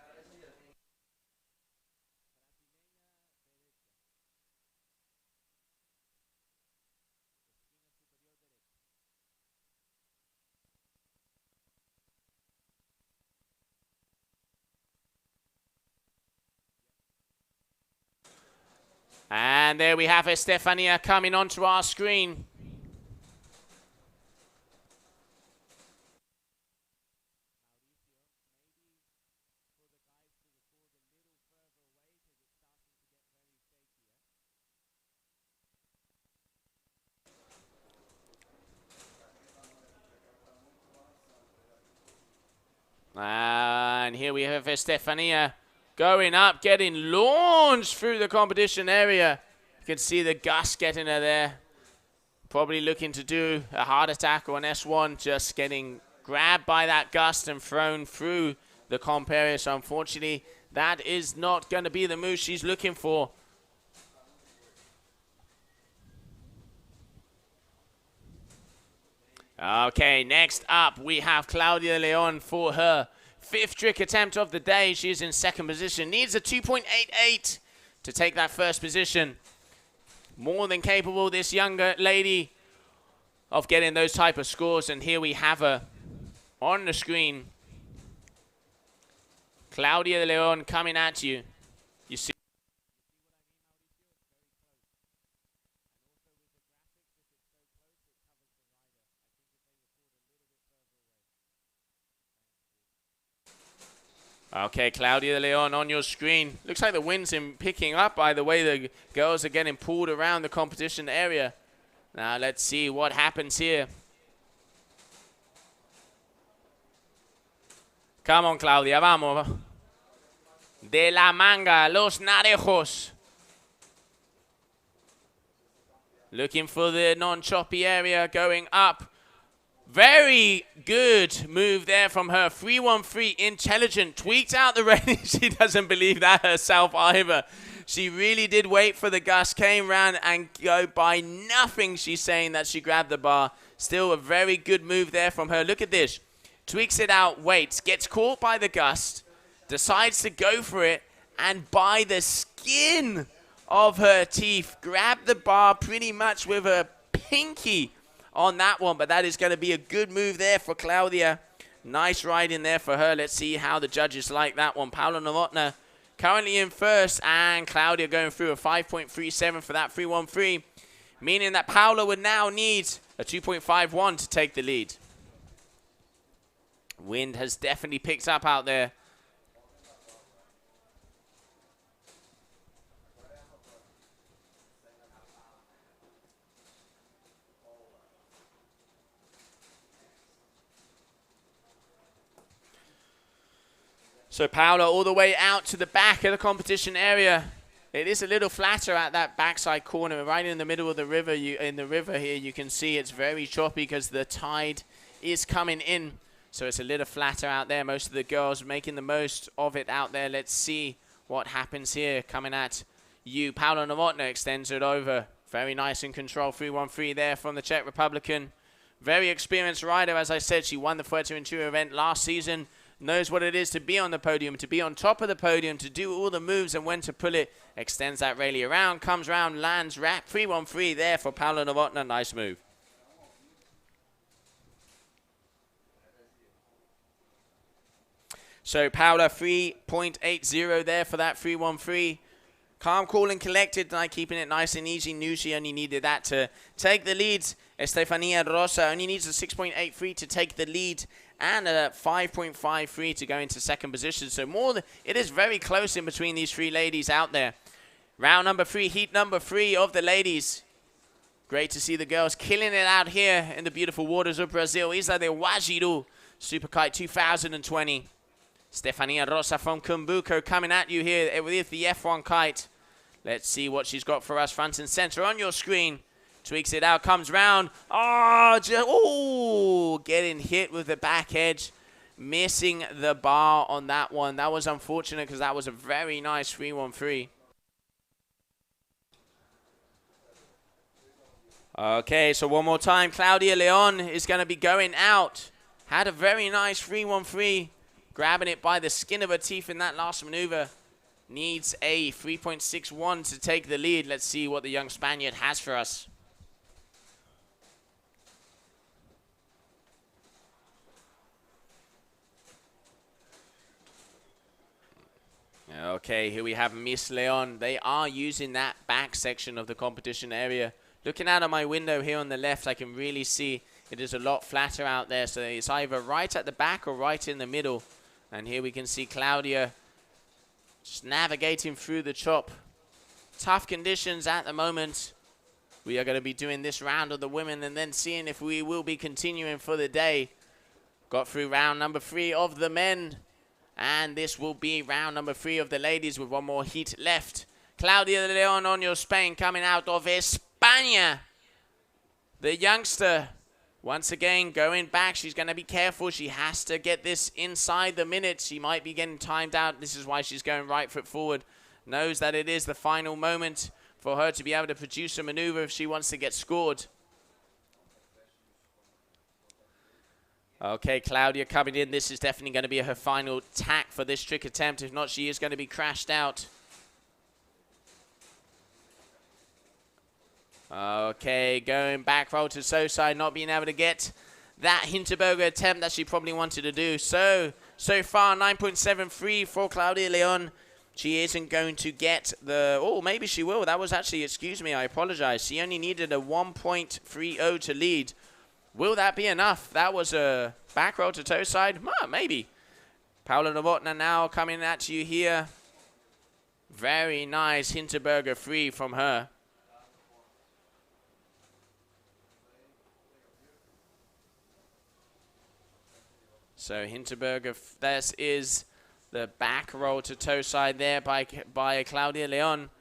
And there we have Estefania coming onto our screen. And here we have Estefania going up, getting launched through the competition area. You can see the gust getting her there. Probably looking to do a heart attack or an S1, just getting grabbed by that gust and thrown through the comp area. So unfortunately, that is not going to be the move she's looking for. Okay, next up we have Claudia Leon for her 5th trick attempt of the day. She is in 2nd position. Needs a 2.88 to take that 1st position. More than capable, this younger lady, of getting those type of scores. And here we have her on the screen. Claudia Leon coming at you. You see. Okay, Claudia Leon on your screen. Looks like the wind's picking up by the way the girls are getting pulled around the competition area. Now let's see what happens here. Come on, Claudia, vamos. De la manga, los narejos. Looking for the non-choppy area, going up. Very good move there from her. 313, intelligent. Tweaked out the rating. She doesn't believe that herself either. She really did wait for the gust, came round and go by nothing. She's saying that she grabbed the bar. Still a very good move there from her. Look at this. Tweaks it out, waits, gets caught by the gust, decides to go for it, and by the skin of her teeth, grab the bar pretty much with her pinky on that one. But that is going to be a good move there for Claudia. Nice ride in there for her. Let's see how the judges like that one. Paola Novotna currently in first, and Claudia going through a 5.37 for that 313, meaning that Paola would now need a 2.51 to take the lead. Wind has definitely picked up out there. So Paola all the way out to the back of the competition area. It is a little flatter at that backside corner, right in the middle of the river. In the river here, you can see it's very choppy because the tide is coming in. So it's a little flatter out there. Most of the girls making the most of it out there. Let's see what happens here. Coming at you, Paola Novotna extends it over. Very nice in control. 313 there from the Czech Republican. Very experienced rider. As I said, she won the Fuerteventura event last season. Knows what it is to be on the podium, to be on top of the podium, to do all the moves and when to pull it. Extends that rally around, comes round, lands, wrap. 313 there for Paola Novotna. Nice move. So Paola 3.80 there for that 313. Calm, cool, and collected, like keeping it nice and easy. Knew she only needed that to take the lead. Estefania Rosa only needs a 6.83 to take the lead and a 5.53 to go into 2nd position. So it is very close in between these 3 ladies out there. Round number 3, heat number 3 of the ladies. Great to see the girls killing it out here in the beautiful waters of Brazil. Isla de Guajiru, Superkite 2020. Estefania Rosa from Cumbuco coming at you here with the F1 kite. Let's see what she's got for us front and center on your screen. Tweaks it out, comes round. Oh, getting hit with the back edge. Missing the bar on that one. That was unfortunate because that was a very nice 3-1-3. Okay, so one more time. Claudia Leon is going to be going out. Had a very nice 3-1-3. Grabbing it by the skin of her teeth in that last maneuver. Needs a 3.61 to take the lead. Let's see what the young Spaniard has for us. Okay, here we have Miss Leon. They are using that back section of the competition area. Looking out of my window here on the left, I can really see it is a lot flatter out there. So it's either right at the back or right in the middle. And here we can see Claudia just navigating through the chop. Tough conditions at the moment. We are going to be doing this round of the women and then seeing if we will be continuing for the day. Got through round number 3 of the men. And this will be round number 3 of the ladies with one more heat left. Claudia Leon on your Spain coming out of España. The youngster, once again, going back. She's going to be careful. She has to get this inside the minute. She might be getting timed out. This is why she's going right foot forward. Knows that it is the final moment for her to be able to produce a maneuver if she wants to get scored. Okay, Claudia coming in. This is definitely going to be her final tack for this trick attempt. If not, she is going to be crashed out. Okay, going back roll to Sosai, not being able to get that Hinterberger attempt that she probably wanted to do. So far, 9.73 for Claudia Leon. She isn't going to get the... Oh, maybe she will. That was actually... Excuse me, I apologize. She only needed a 1.30 to lead. Will that be enough? That was a back roll to toe side. Maybe. Paola Novotna now coming at you here. Very nice Hinterberger free from her. So Hinterberger, this is the back roll to toe side there by Claudia Leon.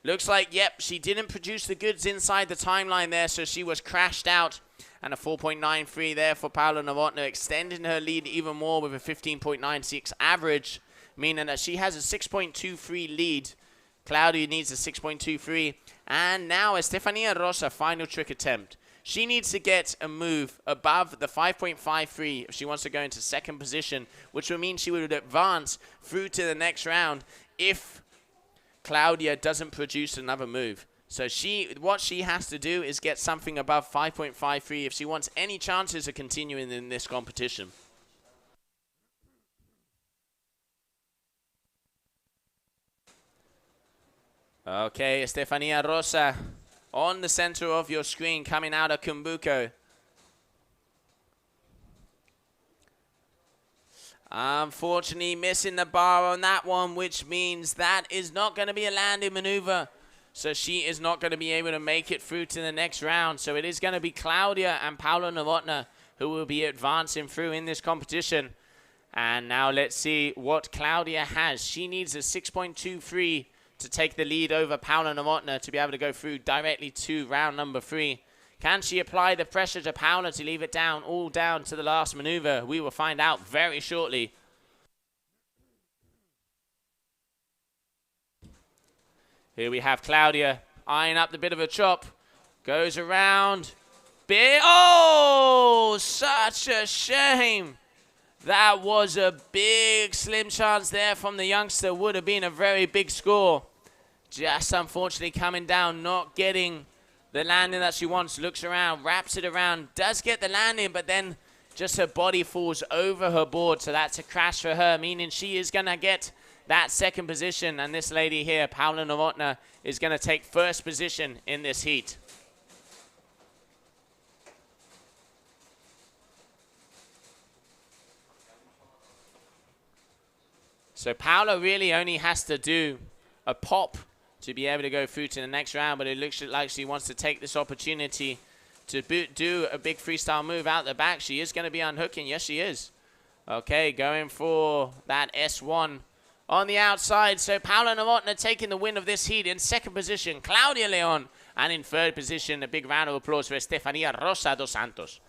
Looks like, yep, she didn't produce the goods inside the timeline there, so she was crashed out. And a 4.93 there for Paola Novotna, extending her lead even more with a 15.96 average, meaning that she has a 6.23 lead. Claudia needs a 6.23. And now Estefania Rosa, final trick attempt. She needs to get a move above the 5.53 if she wants to go into second position, which would mean she would advance through to the next round if Claudia doesn't produce another move. So what she has to do is get something above 5.53 if she wants any chances of continuing in this competition. Okay, Estefania Rosa on the center of your screen coming out of Kumbuko. Unfortunately, missing the bar on that one, which means that is not going to be a landing maneuver. So she is not going to be able to make it through to the next round. So it is going to be Claudia and Paola Novotna who will be advancing through in this competition. And now let's see what Claudia has. She needs a 6.23 to take the lead over Paola Novotna to be able to go through directly to round number 3. Can she apply the pressure to Paola to leave it down, all down to the last maneuver? We will find out very shortly. Here we have Claudia eyeing up the bit of a chop. Goes around. Oh, such a shame. That was a big slim chance there from the youngster. Would have been a very big score. Just unfortunately coming down, not getting the landing that she wants. Looks around, wraps it around, does get the landing, but then just her body falls over her board. So that's a crash for her, meaning she is going to get that second position. And this lady here, Paola Novotna, is going to take first position in this heat. So Paola really only has to do a pop to be able to go through to the next round, but it looks like she wants to take this opportunity to do a big freestyle move out the back. She is going to be unhooking. Yes, she is. Okay, going for that S1 on the outside. So Paola Novotna taking the win of this heat in second position. Claudia Leon. And in third position, a big round of applause for Estefania Rosa dos Santos.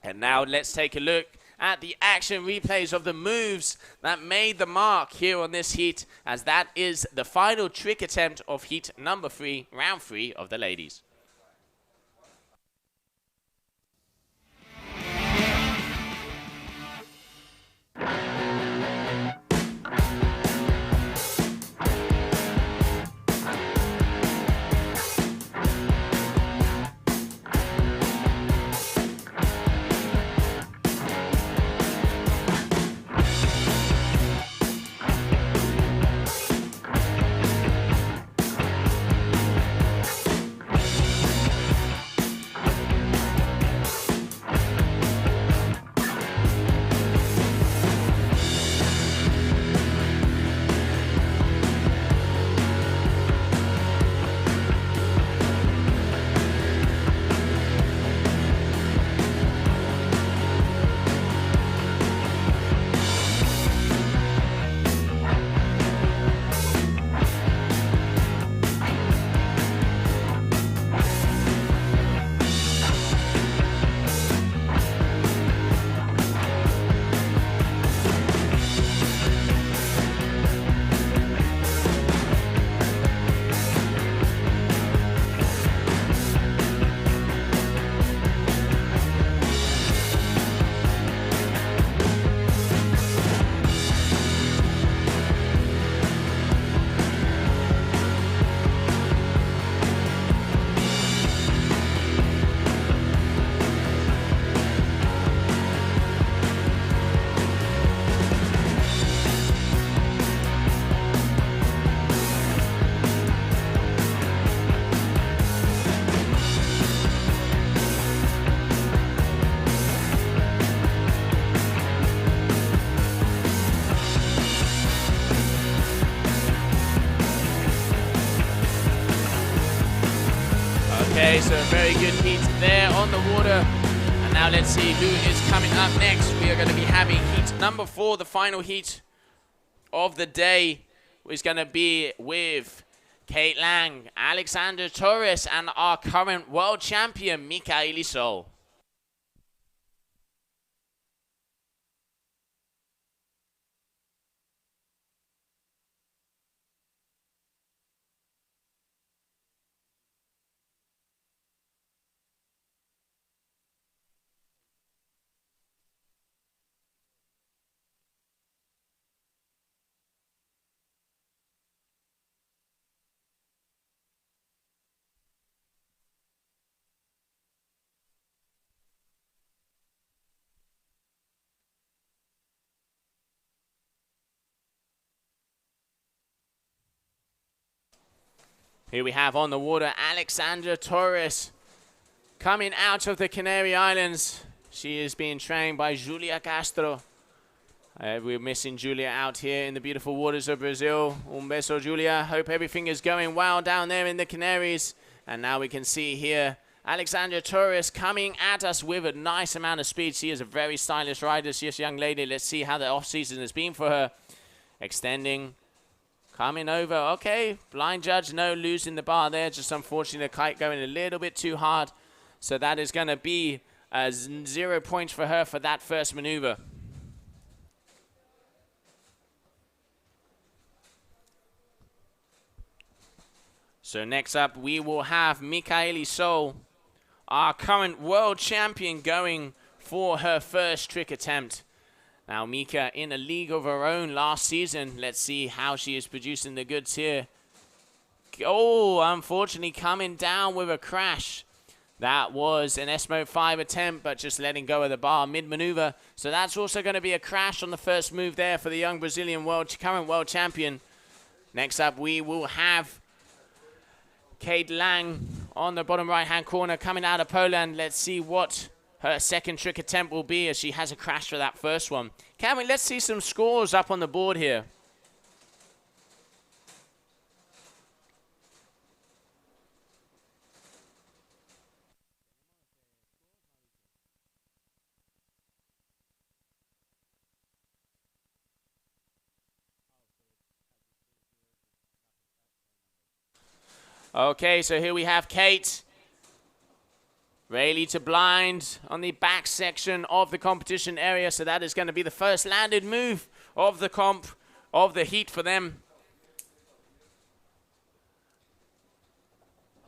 And now let's take a look at the action replays of the moves that made the mark here on this heat, as that is the final trick attempt of heat number 3, round 3 of the ladies. Okay, so a very good heat there on the water. And now let's see who is coming up next. We are going to be having heat number 4, the final heat of the day, is going to be with Kate Lang, Alexander Torres, and our current world champion, Mikaili Sol. Here we have on the water Alexandra Torres coming out of the Canary Islands. She is being trained by Julia Castro. We're missing Julia out here in the beautiful waters of Brazil. Un beso, Julia. Hope everything is going well down there in the Canaries. And now we can see here Alexandra Torres coming at us with a nice amount of speed. She is a very stylish rider. This young lady. Let's see how the off-season has been for her. Extending. Coming over, okay, blind judge, no, losing the bar there. Just unfortunately, the kite going a little bit too hard. So that is going to be 0 points for her for that first maneuver. So next up, we will have Mikaili Sol, our current world champion, going for her first trick attempt. Now, Mika in a league of her own last season. Let's see how she is producing the goods here. Oh, unfortunately coming down with a crash. That was an S-Mode 5 attempt, but just letting go of the bar mid-maneuver. So that's also going to be a crash on the first move there for the young Brazilian current world champion. Next up, we will have Kate Lang on the bottom right-hand corner coming out of Poland. Let's see what her second trick attempt will be, as she has a crash for that first one. Cameron, let's see some scores up on the board here. Okay, so here we have Kate. Ready to blind on the back section of the competition area. So that is going to be the first landed move of the comp, of the heat for them.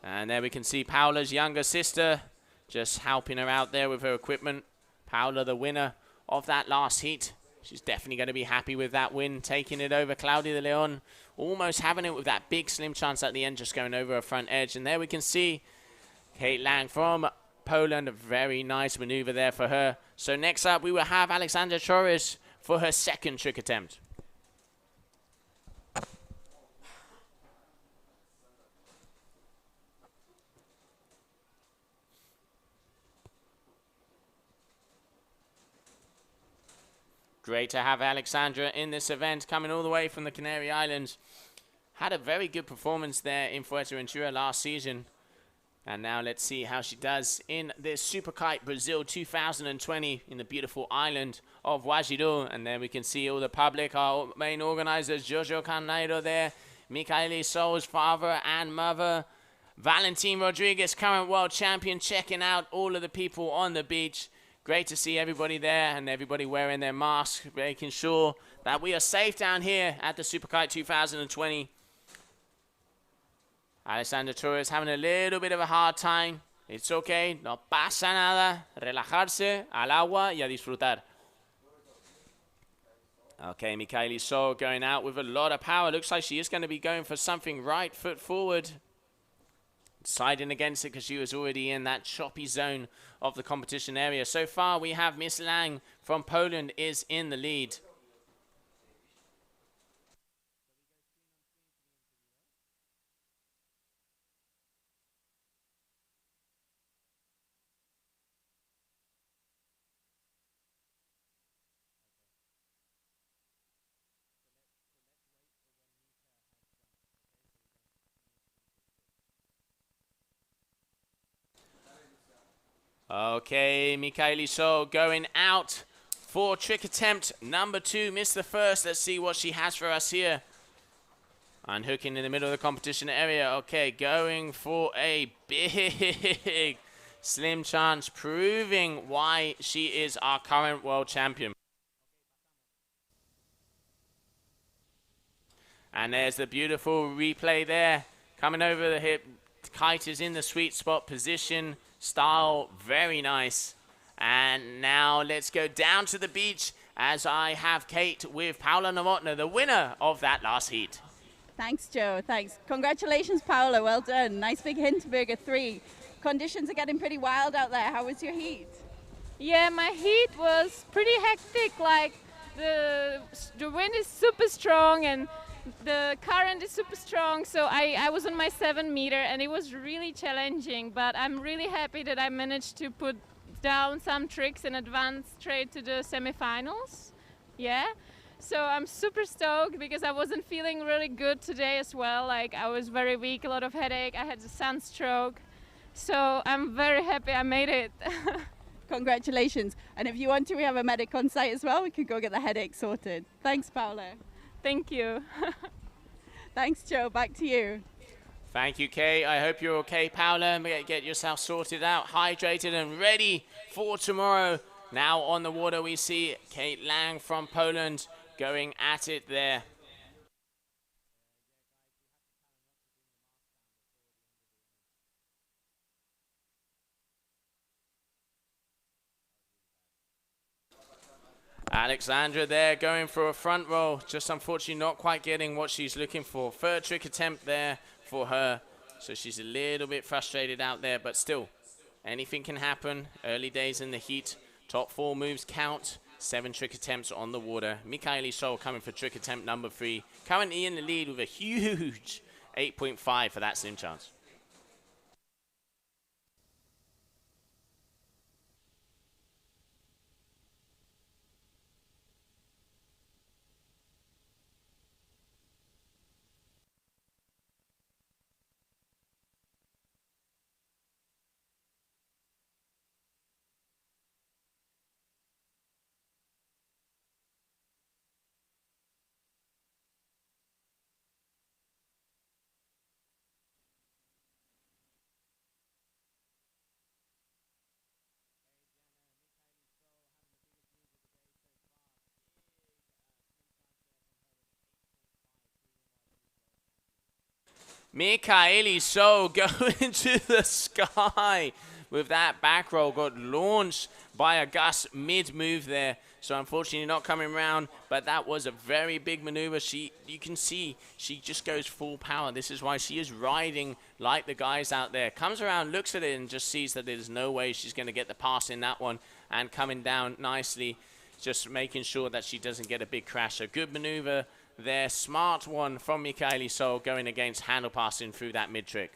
And there we can see Paola's younger sister just helping her out there with her equipment. Paola, the winner of that last heat. She's definitely going to be happy with that win, taking it over Claudia de Leon. Almost having it with that big slim chance at the end, just going over her front edge. And there we can see Kate Lang from Poland. A very nice maneuver there for her. So next up, we will have Alexandra Torres for her second trick attempt. Great to have Alexandra in this event, coming all the way from the Canary Islands. Had a very good performance there in Fuerteventura last season. And now let's see how she does in this Superkite Brazil 2020 in the beautiful island of Guajiru. And then we can see all the public, our main organizers, Jojo Carneiro there, Mikaili Sol's father and mother, Valentin Rodriguez, current world champion, checking out all of the people on the beach. Great to see everybody there and everybody wearing their masks, making sure that we are safe down here at the Superkite 2020. Alexandra Torres having a little bit of a hard time. It's okay, no pasa nada. Relajarse, al agua y a disfrutar. Okay, Mikaili So going out with a lot of power. Looks like she is going to be going for something right foot forward. Siding against it because she was already in that choppy zone of the competition area. So far, we have Miss Lang from Poland is in the lead. Okay, Mikaili So going out for trick attempt number 2. Missed the first. Let's see what she has for us here. Unhooking in the middle of the competition area. Okay, going for a big slim chance, proving why she is our current world champion. And there's the beautiful replay there. Coming over the hip. Kite is in the sweet spot position. Style, very nice. And now let's go down to the beach as I have Kate with Paola Novotna, the winner of that last heat. Thanks, Joe. Thanks. Congratulations, Paola. Well done. Nice big Hindenburger 3. Conditions are getting pretty wild out there. How was your heat? Yeah, my heat was pretty hectic. Like the wind is super strong and the current is super strong. So I was on my 7 meter and it was really challenging. But I'm really happy that I managed to put down some tricks and advance straight to the semifinals. Yeah. So I'm super stoked because I wasn't feeling really good today as well. Like I was very weak, a lot of headache. I had a sunstroke. So I'm very happy I made it. Congratulations. And if you want to, we have a medic on site as well. We could go get the headache sorted. Thanks, Paola. Thank you. Thanks, Joe. Back to you. Thank you, Kay. I hope you're okay, Paola. Get yourself sorted out, hydrated and ready for tomorrow. Now on the water, we see Kate Lang from Poland going at it there. Alexandra there going for a front roll, just unfortunately not quite getting what she's looking for. Third trick attempt there for her, so she's a little bit frustrated out there, but still, anything can happen. Early days in the heat, top 4 moves count, 7 trick attempts on the water. Mikaili Sol coming for trick attempt number 3, currently in the lead with a huge 8.5 for that slim chance. Mikaili so going to the sky with that back roll. Got launched by a Gus mid-move there. So unfortunately not coming around, but that was a very big maneuver. You can see she just goes full power. This is why she is riding like the guys out there. Comes around, looks at it, and just sees that there's no way she's going to get the pass in that one. And coming down nicely, just making sure that she doesn't get a big crash. A good maneuver there. Smart one from Mikaili Sol going against handle passing through that mid-trick.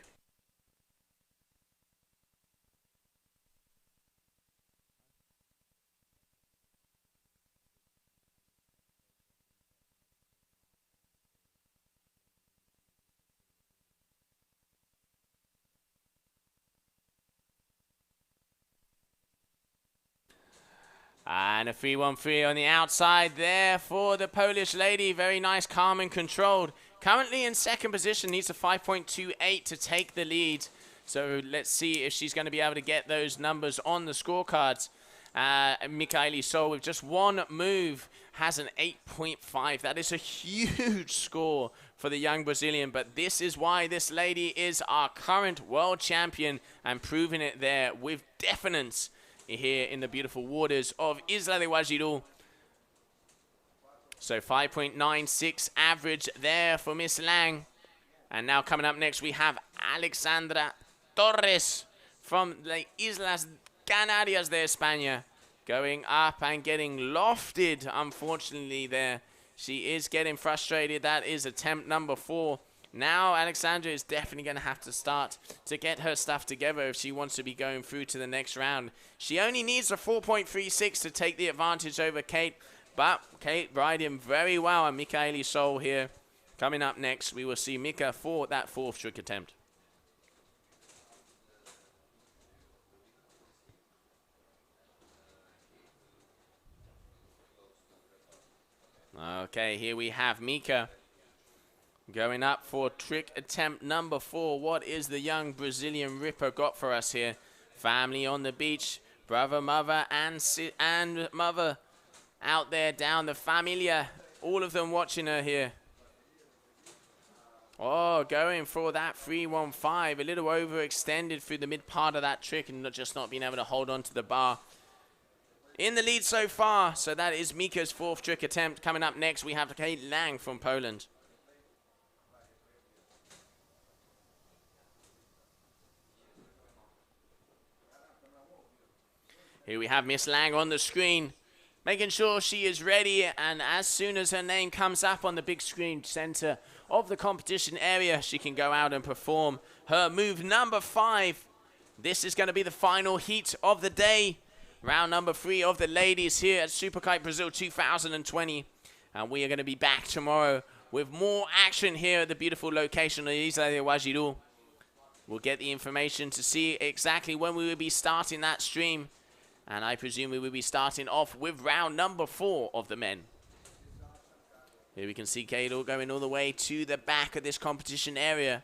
And a 3-1-3 on the outside there for the Polish lady. Very nice, calm and controlled. Currently in second position, needs a 5.28 to take the lead. So let's see if she's going to be able to get those numbers on the scorecards. Mikaili Sol with just one move has an 8.5. That is a huge score for the young Brazilian. But this is why this lady is our current world champion and proving it there with definite here in the beautiful waters of Isla de Guajiru. So 5.96 average there for Miss Lang. And now coming up next, we have Alexandra Torres from the Islas Canarias de España. Going up and getting lofted, unfortunately, there. She is getting frustrated. That is attempt number 4. Now Alexandra is definitely going to have to start to get her stuff together if she wants to be going through to the next round. She only needs a 4.36 to take the advantage over Kate. But Kate riding very well, and Mikaili Sol here. Coming up next, we will see Mika for that 4th trick attempt. Okay, here we have Mika going up for trick attempt number 4. What is the young Brazilian Ripper got for us here? Family on the beach, brother, mother, and mother out there down the familia. All of them watching her here. Oh, going for that 3-1-5. A little overextended through the mid part of that trick and just not being able to hold on to the bar. In the lead so far. So that is Mika's 4th trick attempt. Coming up next, we have Kate Lang from Poland. Here we have Miss Lang on the screen, making sure she is ready, and as soon as her name comes up on the big screen center of the competition area, she can go out and perform her move number 5. This is going to be the final heat of the day, round number 3 of the ladies here at Superkite Brazil 2020, and we are going to be back tomorrow with more action here at the beautiful location of Isla de Guajiru. We'll get the information to see exactly when we will be starting that stream. And I presume we will be starting off with round number 4 of the men. Here we can see Kate going all the way to the back of this competition area.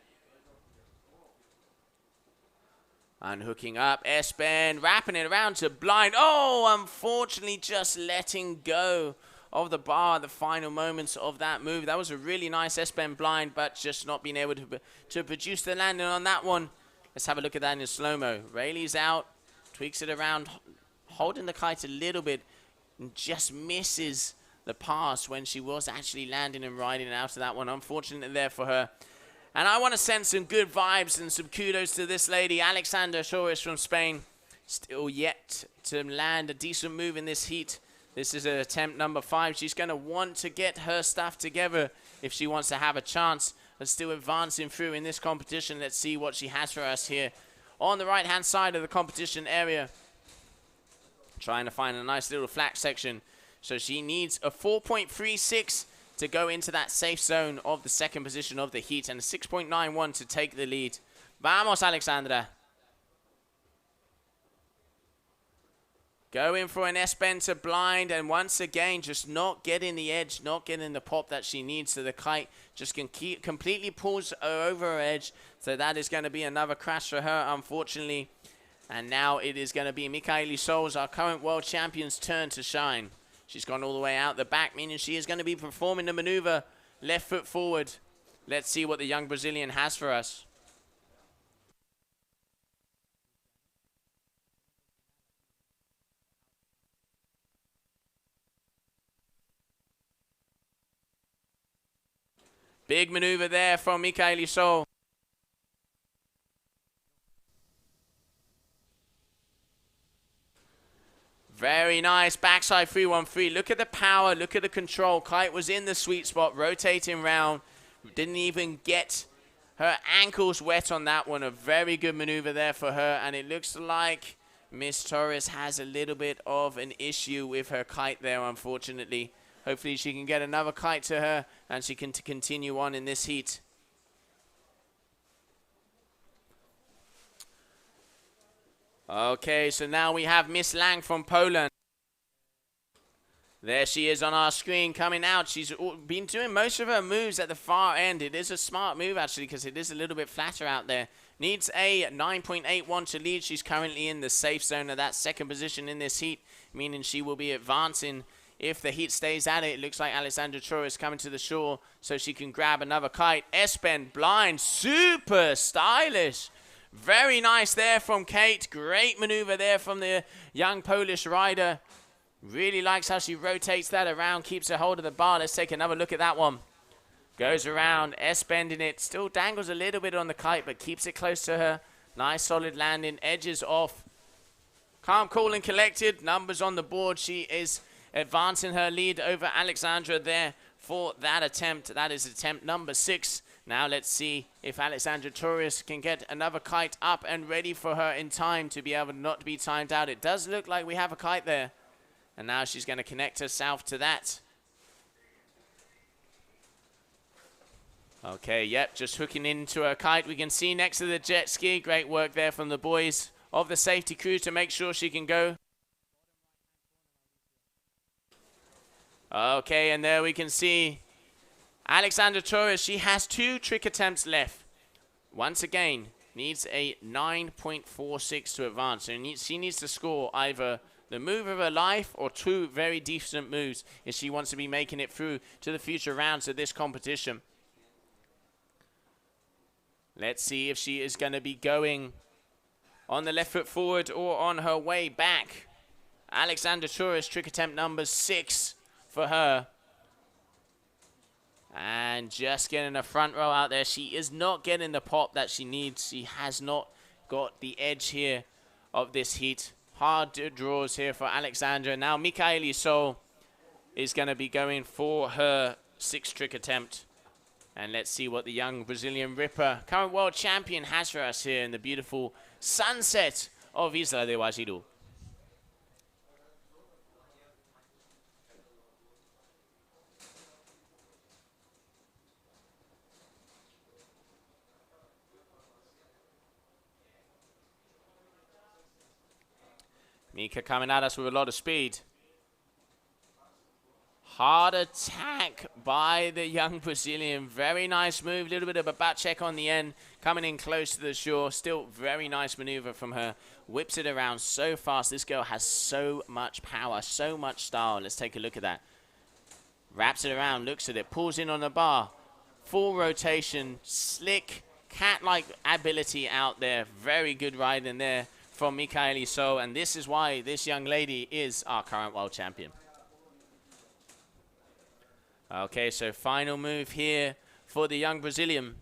And hooking up, S-bend, wrapping it around to blind. Oh, unfortunately just letting go of the bar at the final moments of that move. That was a really nice S-bend blind, but just not being able to produce the landing on that one. Let's have a look at that in slow-mo. Rayleigh's out, tweaks it around, holding the kite a little bit, and just misses the pass when she was actually landing and riding out of that one. Unfortunately there for her. And I want to send some good vibes and some kudos to this lady, Alexandra Torres from Spain. Still yet to land a decent move in this heat. This is attempt number 5. She's going to want to get her stuff together if she wants to have a chance of still advancing through in this competition. Let's see what she has for us here on the right-hand side of the competition area. Trying to find a nice little flat section. So she needs a 4.36 to go into that safe zone of the second position of the heat, and a 6.91 to take the lead. Vamos, Alexandra. Going for an S-bend to blind, and once again, just not getting the edge, not getting the pop that she needs, so the kite just can completely pulls her over her edge. So that is going to be another crash for her, unfortunately. And now it is going to be Mikaili Sol's, our current world champion's, turn to shine. She's gone all the way out the back, meaning she is going to be performing the maneuver left foot forward. Let's see what the young Brazilian has for us. Big maneuver there from Mikaili So. Very nice. Backside 313. Look at the power. Look at the control. Kite was in the sweet spot, rotating round. Didn't even get her ankles wet on that one. A very good maneuver there for her. And it looks like Miss Torres has a little bit of an issue with her kite there, unfortunately. Hopefully she can get another kite to her and she can continue on in this heat. Okay, so now we have Miss Lang from Poland. There she is on our screen coming out. She's been doing most of her moves at the far end. It is a smart move, actually, because it is a little bit flatter out there. Needs a 9.81 to lead. She's currently in the safe zone of that second position in this heat, meaning she will be advancing. If the heat stays at it, it looks like Alexandra Torres coming to the shore so she can grab another kite. Espen blind, super stylish. Very nice there from Kate. Great maneuver there from the young Polish rider. Really likes how she rotates that around, keeps a hold of the bar. Let's take another look at that one. Goes around, S-bending it. Still dangles a little bit on the kite, but keeps it close to her. Nice solid landing, edges off. Calm, cool, and collected. Numbers on the board. She is advancing her lead over Alexandra there for that attempt. That is attempt number 6. Now let's see if Alexandra Torres can get another kite up and ready for her in time to be able not to be timed out. It does look like we have a kite there. And now she's going to connect herself to that. Okay, yep, just hooking into her kite. We can see next to the jet ski. Great work there from the boys of the safety crew to make sure she can go. Okay, and there we can see Alexandra Torres. She has 2 trick attempts left. Once again, needs a 9.46 to advance. So she needs to score either the move of her life or 2 very decent moves if she wants to be making it through to the future rounds of this competition. Let's see if she is going to be going on the left foot forward or on her way back. Alexandra Torres, trick attempt number 6 for her. And just getting a front row out there. She is not getting the pop that she needs. She has not got the edge here of this heat. Hard draws here for Alexandra. Now Mikaili So is going to be going for her 6th trick attempt. And let's see what the young Brazilian Ripper, current world champion, has for us here in the beautiful sunset of Isla de Guajiru. Mika coming at us with a lot of speed. Hard attack by the young Brazilian. Very nice move. A little bit of a back check on the end. Coming in close to the shore. Still very nice maneuver from her. Whips it around so fast. This girl has so much power, so much style. Let's take a look at that. Wraps it around, looks at it, pulls in on the bar. Full rotation, slick, cat-like ability out there. Very good riding there from Mikaili So. And this is why this young lady is our current world champion. Okay, so final move here for the young Brazilian.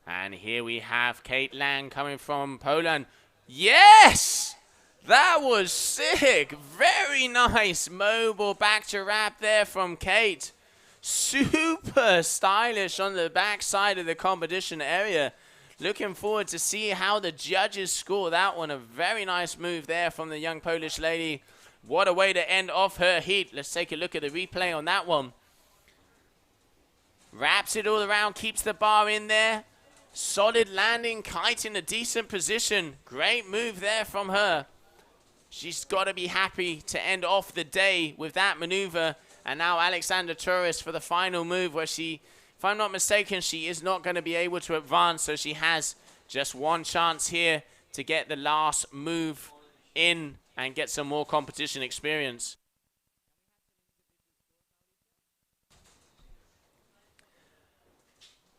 And here we have Kate Lang coming from Poland. Yes! That was sick. Very nice mobile back to wrap there from Kate. Super stylish on the back side of the competition area. Looking forward to see how the judges score that one. A very nice move there from the young Polish lady. What a way to end off her heat. Let's take a look at the replay on that one. Wraps it all around, keeps the bar in there. Solid landing, kite in a decent position. Great move there from her. She's got to be happy to end off the day with that maneuver. And now Alexandra Torres for the final move where she, if I'm not mistaken, she is not going to be able to advance. So she has just one chance here to get the last move in and get some more competition experience.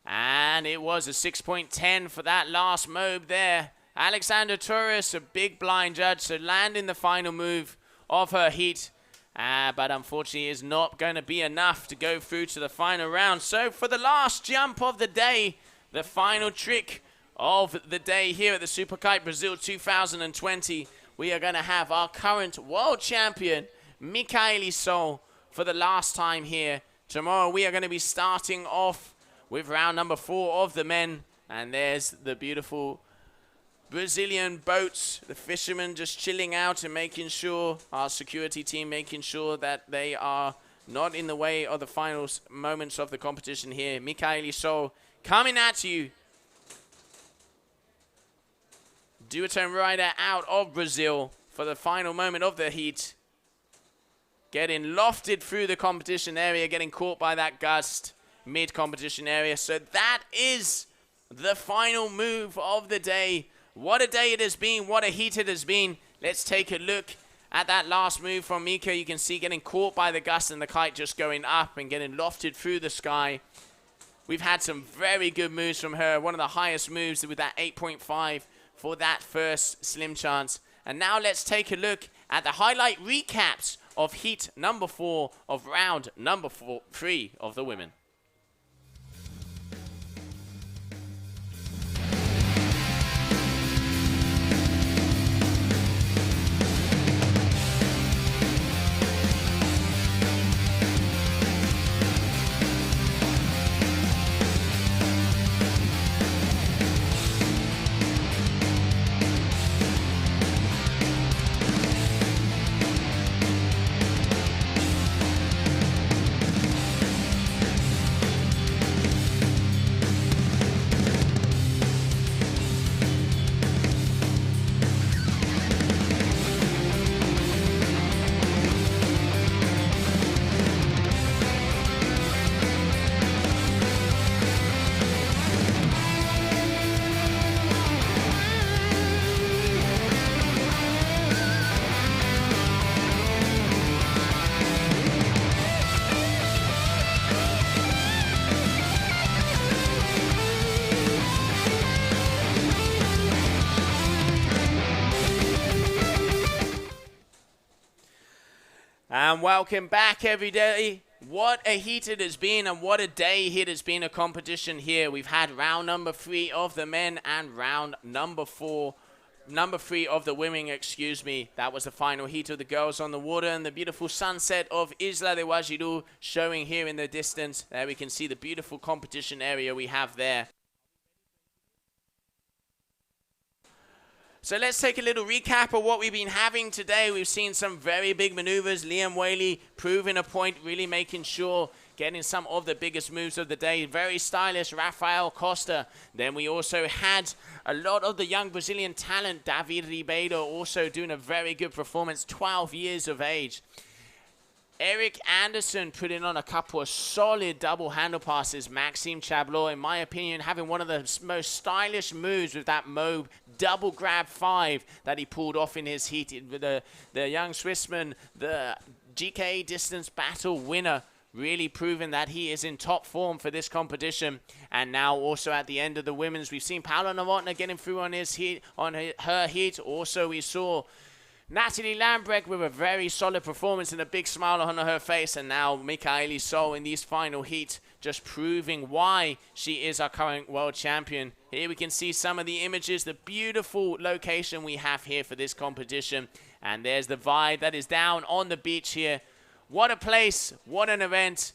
And it was a 6.10 for that last mobe there. Alexander Torres, a big blind judge, so landing the final move of her heat. But unfortunately is not going to be enough to go through to the final round. So for the last jump of the day, the final trick of the day here at the Superkite Brazil 2020, we are going to have our current world champion, Mikaili for the last time here. Tomorrow we are going to be starting off with round number 4 of the men. And there's the beautiful Brazilian boats, the fishermen just chilling out and making sure, our security team making sure that they are not in the way of the final moments of the competition here. Mikaili coming at you. Duotone rider out of Brazil for the final moment of the heat. Getting lofted through the competition area, getting caught by that gust mid-competition area. So that is the final move of the day. What a day it has been. What a heat it has been. Let's take a look at that last move from Mika. You can see getting caught by the gust and the kite just going up and getting lofted through the sky. We've had some very good moves from her. One of the highest moves with that 8.5 for that first slim chance. And now let's take a look at the highlight recaps of heat number 4 of round number 3 of the women. And welcome back, everybody. What a heat it has been, and what a day it has been, a competition here. We've had round number 3 of the men and round number 3 of the women, excuse me. That was the final heat of the girls on the water, and the beautiful sunset of Isla de Guajiru showing here in the distance. There we can see the beautiful competition area we have there. So let's take a little recap of what we've been having today. We've seen some very big maneuvers. Liam Whaley proving a point, really making sure, getting some of the biggest moves of the day. Very stylish, Rafael Costa. Then we also had a lot of the young Brazilian talent. David Ribeiro also doing a very good performance, 12 years of age. Eric Anderson putting on a couple of solid double handle passes. Maxime Chablot, in my opinion, having one of the most stylish moves with that Mobe double grab 5 that he pulled off in his heat. The young Swissman, the GKA distance battle winner, really proving that he is in top form for this competition. And now also at the end of the women's, we've seen Paola Novotna getting through on his heat, her heat. Also we saw Natalie Lambrecht with a very solid performance and a big smile on her face. And now Mikaili in these final heats, just proving why she is our current world champion. Here we can see some of the images, the beautiful location we have here for this competition. And there's the vibe that is down on the beach here. What a place, what an event.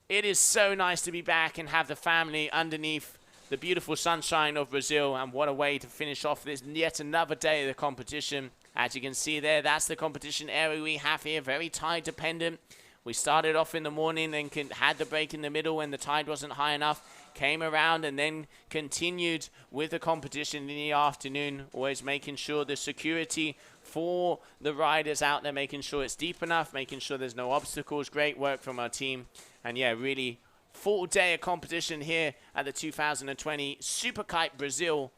It is so nice to be back and have the family underneath the beautiful sunshine of Brazil. And what a way to finish off this yet another day of the competition. As you can see there, that's the competition area we have here, very tide dependent. We started off in the morning and had the break in the middle when the tide wasn't high enough, came around and then continued with the competition in the afternoon, always making sure the security for the riders out there, making sure it's deep enough, making sure there's no obstacles. Great work from our team. And yeah, really full day of competition here at the 2020 Superkite Brazil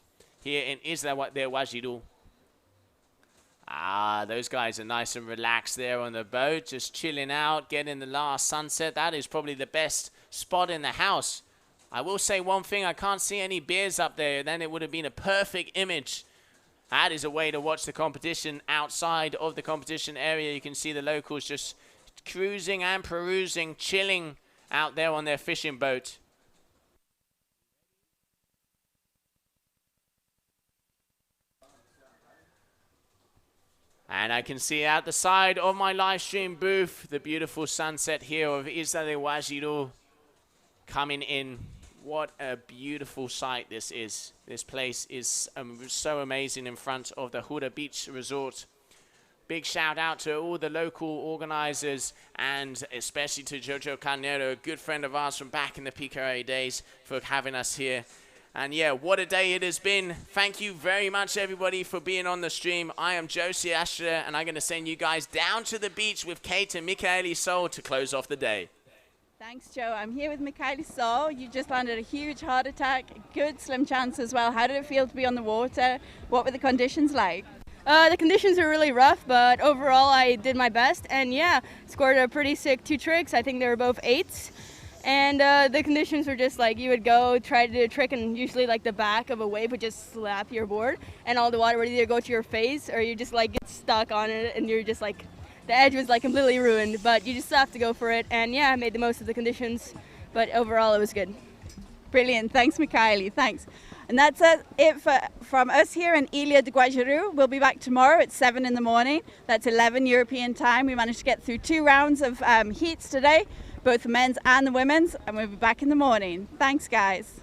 here in Isla de Guajiru. Those guys are nice and relaxed there on the boat, just chilling out, getting the last sunset. That is probably the best spot in the house. I will say one thing, I can't see any beers up there. Then it would have been a perfect image. That is a way to watch the competition. Outside of the competition area, you can see the locals just cruising and perusing, chilling out there on their fishing boat. And I can see out the side of my live stream booth the beautiful sunset here of Isla de Guajiru coming in. What a beautiful sight this is. This place is so amazing in front of the Hura Beach Resort. Big shout out to all the local organizers and especially to Jojo Carnero, a good friend of ours from back in the PKA days, for having us here. And yeah, what a day it has been. Thank you very much, everybody, for being on the stream. I am Josie Asher, and I'm going to send you guys down to the beach with Kate and Mikaili Soul to close off the day. Thanks, Joe. I'm here with Mikaili Soul. You just landed a huge heart attack, good slim chance as well. How did it feel to be on the water? What were the conditions like? The conditions are really rough, but overall I did my best. And yeah, scored a pretty sick 2 tricks. I think they were both 8s. And the conditions were just like you would go try to do a trick and usually like the back of a wave would just slap your board and all the water would either go to your face or you just like get stuck on it and you're just like, the edge was like completely ruined, but you just have to go for it. And yeah, I made the most of the conditions, but overall it was good. Brilliant. Thanks, Mikaili. Thanks. And that's it from us here in Ilha de Guajiru. We'll be back tomorrow at 7 in the morning. That's 11 European time. We managed to get through 2 rounds of heats today, both the men's and the women's, and we'll be back in the morning. Thanks, guys.